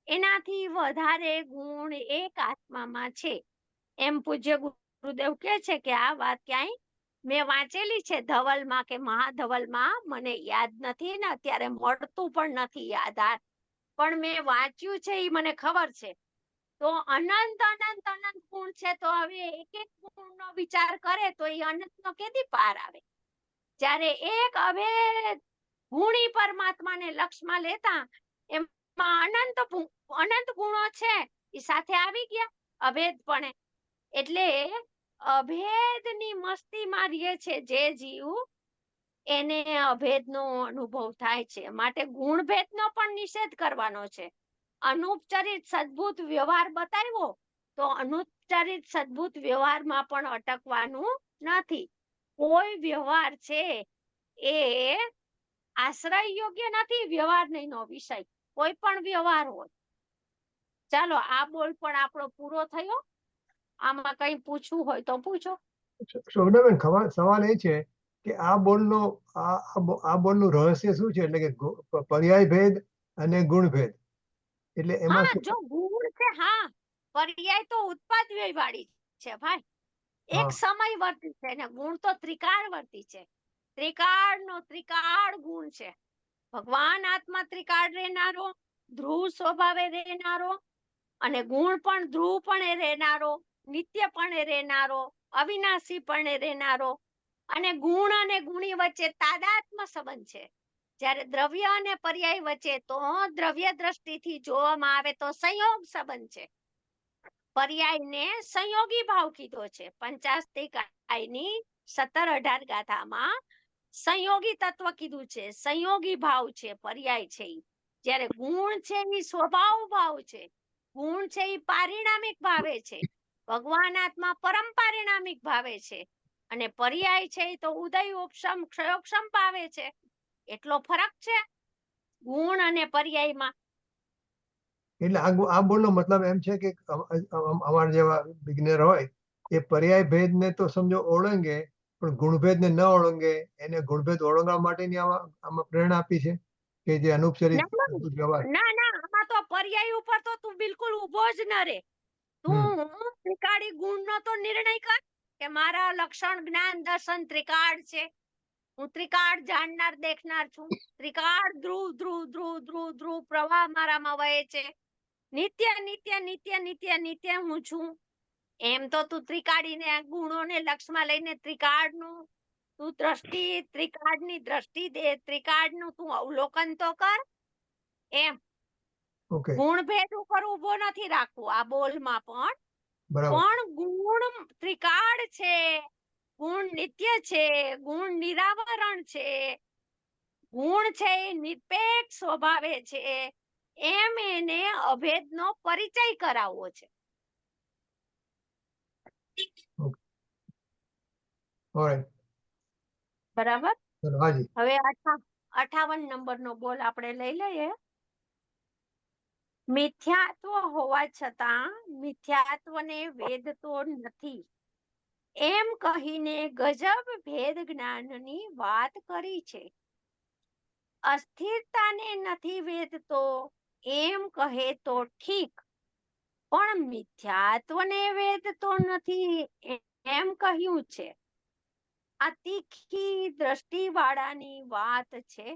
એનાથી વધારે ગુણ એક આત્મામાં છે. એમ પૂજ્ય ગુરુદેવ કે છે કે આ વાત ક્યાંય મેં વાંચેલી છે ધવલમાં કે મહાધવલમાં, મને યાદ નથી ને અત્યારે મળતું પણ નથી યાદ, પણ મેં વાંચ્યું છે એ મને ખબર છે. તો અનંત અનંત અનંત ગુણ છે, તો હવે એક એક ગુણનો વિચાર કરે તો એ અનંતનો કેદી પાર આવે? જ્યારે એક અભેદ ગુણી પરમાત્માને લક્ષમાં લેતા એમાં અનંત ગુણો છે એ સાથે આવી ગયા અભેદપણે. એટલે અભેદની મસ્તીમાં રહે છે જે જીવ, એને અભેદનો અનુભવ થાય છે. માટે ગુણભેદનો પણ નિષેધ કરવાનો છે. અનુપચરિત સદભૂત વ્યવહાર બતાવ્યો તો અનુપચરિત સદભૂત વ્યવહારમાં પણ અટકવાનું નથી. કોઈ વ્યવહાર છે એ આશ્રય યોગ્ય નથી, વ્યવહાર નહીંનો વિષય, કોઈ પણ વ્યવહાર હોય. ચાલો આ બોલ પણ આપણો પૂરો થયો. આમાં કઈ પૂછવું હોય તો પૂછો. શોભનાબેન, સવાલ એ છે કે આ બોલનું રહસ્ય શું છે? એટલે કે પર્યાય ભેદ અને ગુણ ભેદ, એટલે એમાં હા, જો ગુણ છે, હા, પર્યાય તો ઉત્પાદવ્યય વાળી છે ભાઈ, એક સમયવર્તી છે ને ગુણ તો ત્રિકાળવર્તી છે. ત્રિકાળનો ત્રિકાળ ગુણ છે. ભગવાન આત્મા ત્રિકાળ રહેનારો, ધ્રુવ સ્વભાવે રહેનારો, અને ગુણ પણ ધ્રુવ પણ રહેનારો, નિત્ય પણ રહેનારો, અવિનાશી પણ રહેનારો. અને ગુણ અને ગુણી વચ્ચે તાદાત્મ સંબંધ છે. જ્યારે દ્રવ્ય અને પર્યાય વચ્ચે તો દ્રવ્ય દ્રષ્ટિથી જોવામાં આવે તો સંયોગ સંબંધ છે. પર્યાયને સંયોગી ભાવ કીધો છે. પંચાસ્તિકાયની 17-18 ગાથામાં સંયોગી તત્વ કીધું છે, સંયોગી ભાવ છે પર્યાય છે. જ્યારે ગુણ છે એ સ્વભાવ ભાવ છે, ગુણ છે એ પારિણામિક ભાવે છે, ભગવાન આત્મા પરમ પારિણામિક ભાવે છે, અને પર્યાય છે એ તો ઉદય ઉપશમ ક્ષયોક્ષમ ભાવે છે. એટલો ફરક છે ગુણ અને પર્યાયમાં. એટલે આ બોલનો મતલબ એમ છે કે અમારા જેવા બિગનર હોય એ પર્યાય ભેદને તો સમજો ઓળંગે, પણ ગુણભેદને ન ઓળંગે, એને ગુણભેદ ઓળંગવા માટેની આમાં પ્રેરણા આપી છે કે જે અનુપચરિત વ્યવહાર. ના, આમાં તો પર્યાય ઉપર તો તું બિલકુલ ઉભો જ ન રે. તું ત્રિકાળી ગુણનો તો નિર્ણય કર કે મારા લક્ષણ જ્ઞાન દર્શન ત્રિકાળ છે, હું ત્રિકાળ જાણનાર દેખનાર છું, ત્રિકાળ ધ્રુવ ધ્રુવ ધ્રુવ ધ્રુવ ધ્રુવ પ્રવાહ મારામાં વહે છે, નિત્ય નિત્ય નિત્ય નિત્ય નિત્ય હું છું. એમ તો તું ત્રિકાળીને ગુણોને લક્ષમાં લઈને ત્રિકાળનું તું દ્રષ્ટિ, ત્રિકાળની દ્રષ્ટિ દે, ત્રિકાળનું તું અવલોકન તો કર. એમ ગુણભેદ ઉપર ઉભો નથી રાખવું આ બોલમાં, પણ ગુણ ત્રિકાળ છે, ગુણ નિત્ય છે, ગુણ નિરાવરણ છે, ગુણ છે એ નિરપેક્ષ સ્વભાવે છે, એમ એને અભેદનો પરિચય કરાવવો છે. બરાબર. હવે 58 નંબરનો બોલ આપણે લઈ લઈએ. મિથ્યાત્વ હોવા છતાં મિથ્યાત્વને વેદતો નથી એમ કહીને ગજબ ભેદ જ્ઞાનની વાત કરી છે. અસ્થિરતાને નથી વેદતો એમ કહે તો ઠીક, પણ મિથ્યાત્વને વેદતો નથી એમ કહ્યું છે. આ તીખી દ્રષ્ટિવાળાની વાત છે.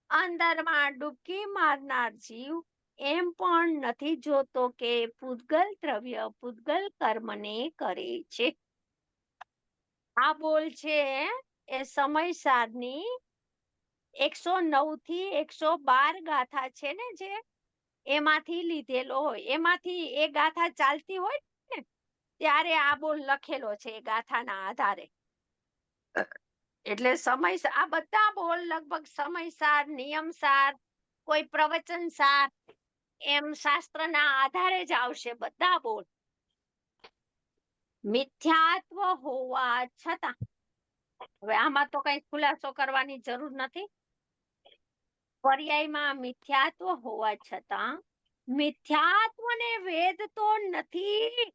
અંદરમાં ડૂબકી મારનાર જીવ એમ પણ નથી જોતો કે પૂતગલ દ્રવ્ય પૂતગલ કર્મને કરે છે. આ બોલ છે એ સમયસારની 109 થી 112 ગાથા છે ને, જે એમાંથી લીધેલો હોય, એમાંથી એ ગાથા ચાલતી હોય ને ત્યારે આ બોલ લખેલો છે એ ગાથાના આધારે. એટલે આ બધા બોલ લગભગ સમયસાર, નિયમસાર, કોઈ પ્રવચનસાર, એમ શાસ્ત્રના આધારે જ આવશે બધા બોલ. મિથ્યાત્વ હોવા છતાં, હવે આમાં તો કઈ ખુલાસો કરવાની જરૂર નથી. પર્યાયમાં મિથ્યાત્વ હોવા છતાં મિથ્યાત્વને વેદતો નથી.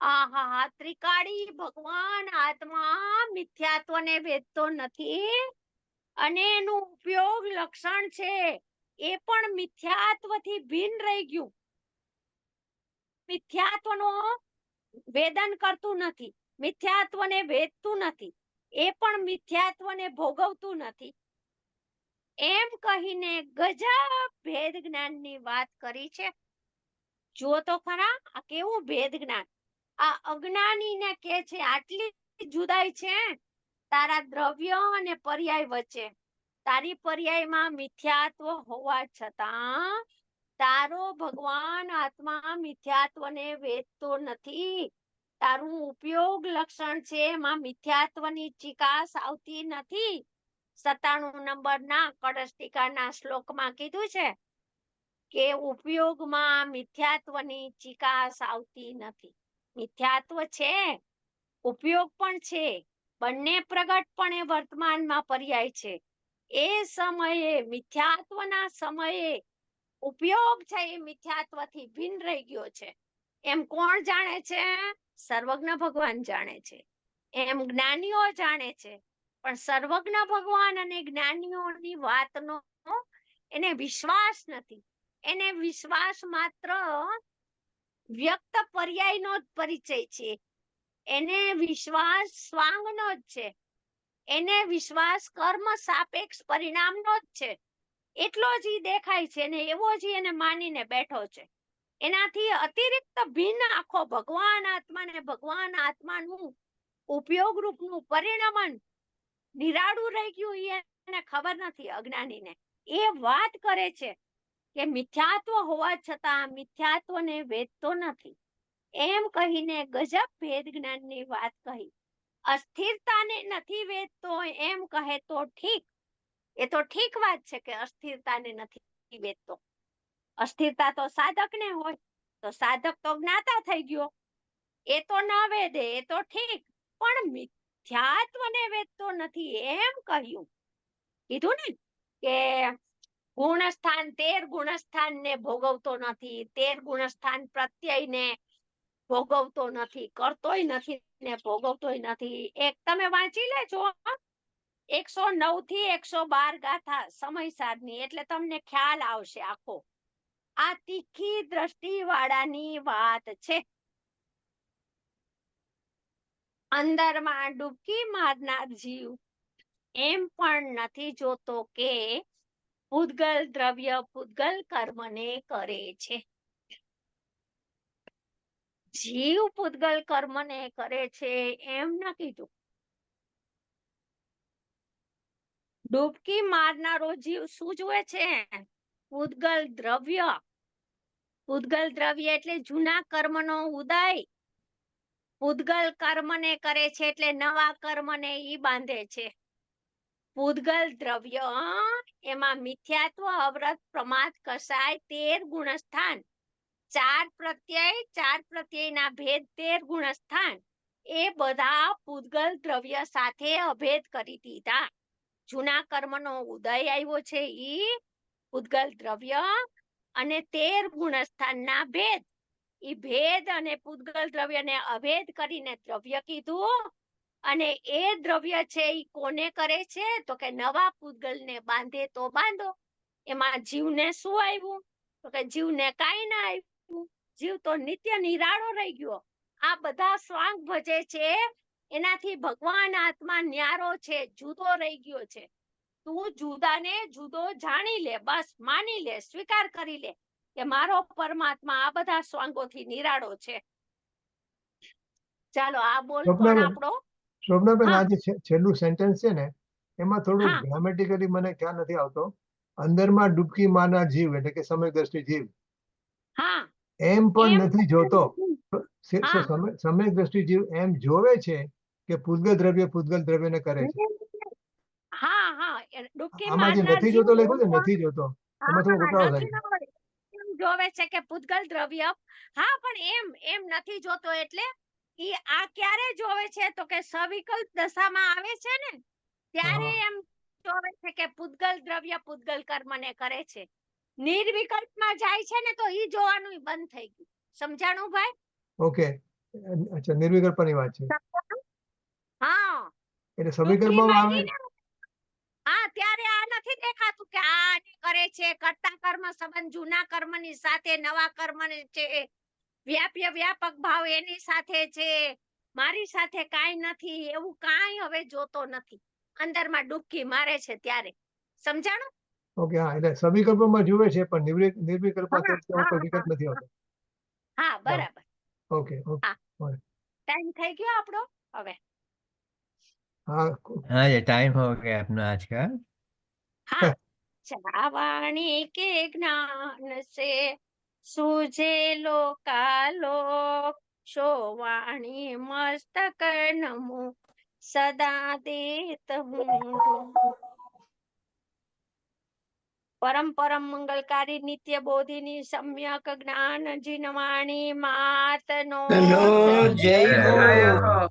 આહા, ત્રિકાળી ભગવાન આત્મા મિથ્યાત્વને વેદતો નથી, અને એનું ઉપયોગ લક્ષણ છે એ પણ મિથ્યાત્વથી ભિન્ન રહી ગયું. મિથ્યાત્વનો વેદન કરતું નથી, મિથ્યાત્વને વેદતું નથી, એ પણ મિથ્યાત્વને ભોગવતું નથી, એમ કહીને ગજબ ભેદ જ્ઞાનની વાત કરી છે. જુઓ તો ખરા આ કેવું ભેદ જ્ઞાન. આ અજ્ઞાનીને કે છે આટલી જુદાઈ છે તારા દ્રવ્ય અને પર્યાય વચ્ચે. તારી પર્યાયમાં મિથ્યાત્વ હોવા છતાં તારો ભગવાન આત્મા મિથ્યાત્વને વેદતો નથી. તારું ઉપયોગ લક્ષણ છે એમાં મિથ્યાત્વની ચિકાસ આવતી નથી. 97 નંબરના કળશ ટીકાના શ્લોકમાં કીધું છે કે ઉપયોગમાં મિથ્યાત્વની ચિકાસ આવતી નથી. મિથ્યાત્વ છે, ઉપયોગ પણ છે, બંને પ્રગટપણે વર્તમાનમાં પર્યાય છે. એ સમયે મિથ્યાત્વના સમયે ઉપયોગ છે એ મિથ્યાત્વથી ભિન્ન રહી ગયો છે. એમ કોણ જાણે છે? સર્વજ્ઞ ભગવાન જાણે છે, એમ જ્ઞાનીઓ જાણે છે. પણ સર્વજ્ઞ ભગવાન અને જ્ઞાનીઓની વાતનો એને વિશ્વાસ નથી. એને વિશ્વાસ માત્ર વ્યક્ત પર્યાયનો જ પરિચય છે. એને વિશ્વાસ સ્વાંગનો જ છે. એને વિશ્વાસ કર્મ સાપેક્ષ પરિણામનો જ છે. એટલો જ ઈ દેખાય છે ને એવો જ એને માનીને બેઠો છે. એનાથી અતિરિક્ત ભિન્ન આખો ભગવાન આત્મા ને ભગવાન આત્માનું ઉપયોગ રૂપનું પરિણમન નિરાળું રહી ગયું એને ખબર નથી. અજ્ઞાનીને એ વાત કરે છે કે મિથ્યાત્વ હોવા છતાં મિથ્યાત્વને વેદતો નથી, એમ કહીને ગજબ ભેદ જ્ઞાનની વાત કહી. અસ્થિરતાને નથી વેદતો એમ કહે તો ઠીક, એ તો ઠીક વાત છે કે અસ્થિરતાને નથી વેદતો. અસ્થિરતા તો સાધકને હોય, તો સાધક તો જ્ઞાતા થઈ ગયો, એ તો ન વેદે, એ તો ઠીક. પણ મિથ્યાત્વને વેદતો નથી એમ કહ્યું. કીધું ને કે ગુણસ્થાન 13 ગુણસ્થાનને ભોગવતો નથી, 13 ગુણસ્થાન પ્રત્યયને ભોગવતો નથી, કરતોય નથી ને ભોગવતોય નથી. એક તમે વાંચી લેજો 109 થી 112 ગાથા સમયસારની, એટલે તમને ખ્યાલ આવશે આખો. આ તીખી દ્રષ્ટિ વાળાની વાત છે. અંદરમાં ડૂબકી મારનાર જીવ એમ પણ નથી જોતો કે પૂતગલ દ્રવ્ય પૂતગલ કર્મને કરે છે. જીવ પૂતગલ કર્મને કરે છે એમ ન કીધું. ડૂબકી મારનારો જીવ શું જુએ છે? પૂતગલ દ્રવ્ય. પૂતગલ દ્રવ્ય એટલે જૂના કર્મનો ઉદય. પૂતગલ કર્મને કરે છે એટલે નવા કર્મને ઈ બાંધે છે. પૂતગલ દ્રવ્ય એમાં મિથ્યાત્વ, અવરત, પ્રમાદ, કસાય, 13 ગુણસ્થાન, 4 પ્રત્યયના ભેદ, 13 ગુણસ્થાન, એ બધા પૂતગલ દ્રવ્ય સાથે અભેદ કરી દીધા. જૂના કર્મનો ઉદય આવ્યો છે ઈ પૂતગલ દ્રવ્ય અને 13 ગુણસ્થાનના ભેદ. ઈ ભેદ અને પૂતગલ દ્રવ્યને અભેદ કરીને દ્રવ્ય કીધું. અને એ દ્રવ્ય છે ઈ કોને કરે છે? તો કે નવા પૂતગલને બાંધે તો બાંધો. એમાં જીવને શું આવ્યું? તો કે જીવને કાંઈ ના આવ્યું. જીવ તો નિત્ય નિરાળો રહી ગયો. આ બધા સ્વાંગ ભજે છે એનાથી ભગવાન આત્મા ન્યારો છે, જુદો રહી ગયો છે. તું જુદાને જુદો જાણી લે, બસ માની લે, સ્વીકાર કરી લે કે મારો પરમાત્મા આ બધા સ્વાંગોથી નિરાળો છે. ચાલો આ બોલ પણ આપણો. શોભનાબેન, આ જે છેલ્લું સેન્ટેન્સ છે ને એમાં થોડું ગ્રામેટિકલી મને ખ્યાલ નથી આવતો. અંદરમાં ડૂબકી મારનાર જીવ એટલે કે સમય દ્રષ્ટિ જીવ એમ પણ નથી જોતો. સમય દ્રષ્ટિ જીવ એમ જોવે છે કે પૂતગલ દ્રવ્યને કરે છે. આમાં જે નથી જોતો લખ્યું છે, નથી જોતો, એમાં થોડો ઘટાડો થાય છે. જોવે છે કે પૂતગલ દ્રવ્ય, હા, પણ એમ નથી જોતો એટલે ઈ આ ક્યારે જોવે છે તો કે સવિકલ્પ દશામાં આવે છે ને ત્યારે હા. એમ જોવે છે કે પૂતગલ દ્રવ્ય પૂતગલ કર્મને કરે છે. નિર્વિકલ્પમાં જાય છે ને તો ઈ જોવાનું ય બંધ થઈ ગયું. સમજાણું ભાઈ? ઓકે. અચ્છા, નિર્વિકલ્પની વાત છે. સમજાણું? હા એટલે ડૂબકી સવિકલ્પમાં આવે. મારી ને હા ત્યારે આ નથી દેખાતું કે આ આને કરે છે કર્તા કર્મ સંબંધ જૂના કર્મની સાથે નવા કર્મ છે વ્યાપ્ય વ્યાપક ભાવ એની સાથે છે મારી સાથે કાંઈ નથી એવું કાંઈ હવે જોતો નથી. અંદરમાં ડૂબકી મારે છે ત્યારે. સમજાણું? ઓકે, હા, એટલે સવિકલ્પમાં જુએ છે પણ નિર્વિકલ્પમાં હા, તેમાં કોઈ હા, વિકલ્પ હા, નથી આવતો. હા બરાબર. Okay, okay. હા. ટાઈમ થઈ ગયો આપણો હવે. हाँ हाँ ये टाइम हो गया अपना आज का। हाँ चावाणी के ज्ञान से सूझे लोकालोक शोवाणी मस्तक नमो सदा देत हूँ परम परम मंगलकारी नित्य बोधिनी सम्यक ज्ञान जिनवाणी मात नो નો જય હો.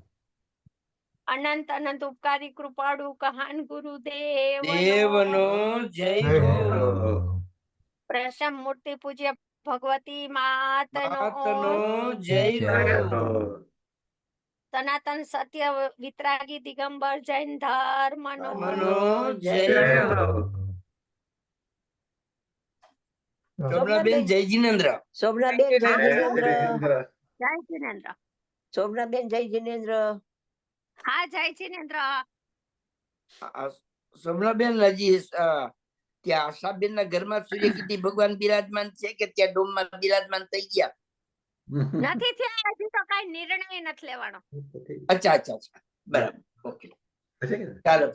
अनंत अनंत उपकारी कृपाळु कहान गुरुदेव દેવનો જય जय હો. हो। प्रसन्न मूर्ति पूज्य भगवती मात માતનો જય જય હો. सनातन सत्य वितरागी दिगंबर जैन धर्म મનો જય जय હો. हो। શોભનાબેન જય જીનેન્દ્ર. શોભનાબેન જય જીનેન્દ્ર. जय जिनेन्द्र શોભનાબેન જય જીનેન્દ્ર. हाँ जय जिनेन्द्र શોભનાબેન હજી ત્યાં આશાબેન ના ઘરમાં સૂર્યકીર્તિ ભગવાન બિરાજમાન છે કે ત્યાં ડોમમાં બિરાજમાન થઈ ગયા? નથી થયા હજી તો કઈ નિર્ણય નથી લેવાનો. અચ્છા અચ્છા અચ્છા બરાબર. ઓકે ચાલો.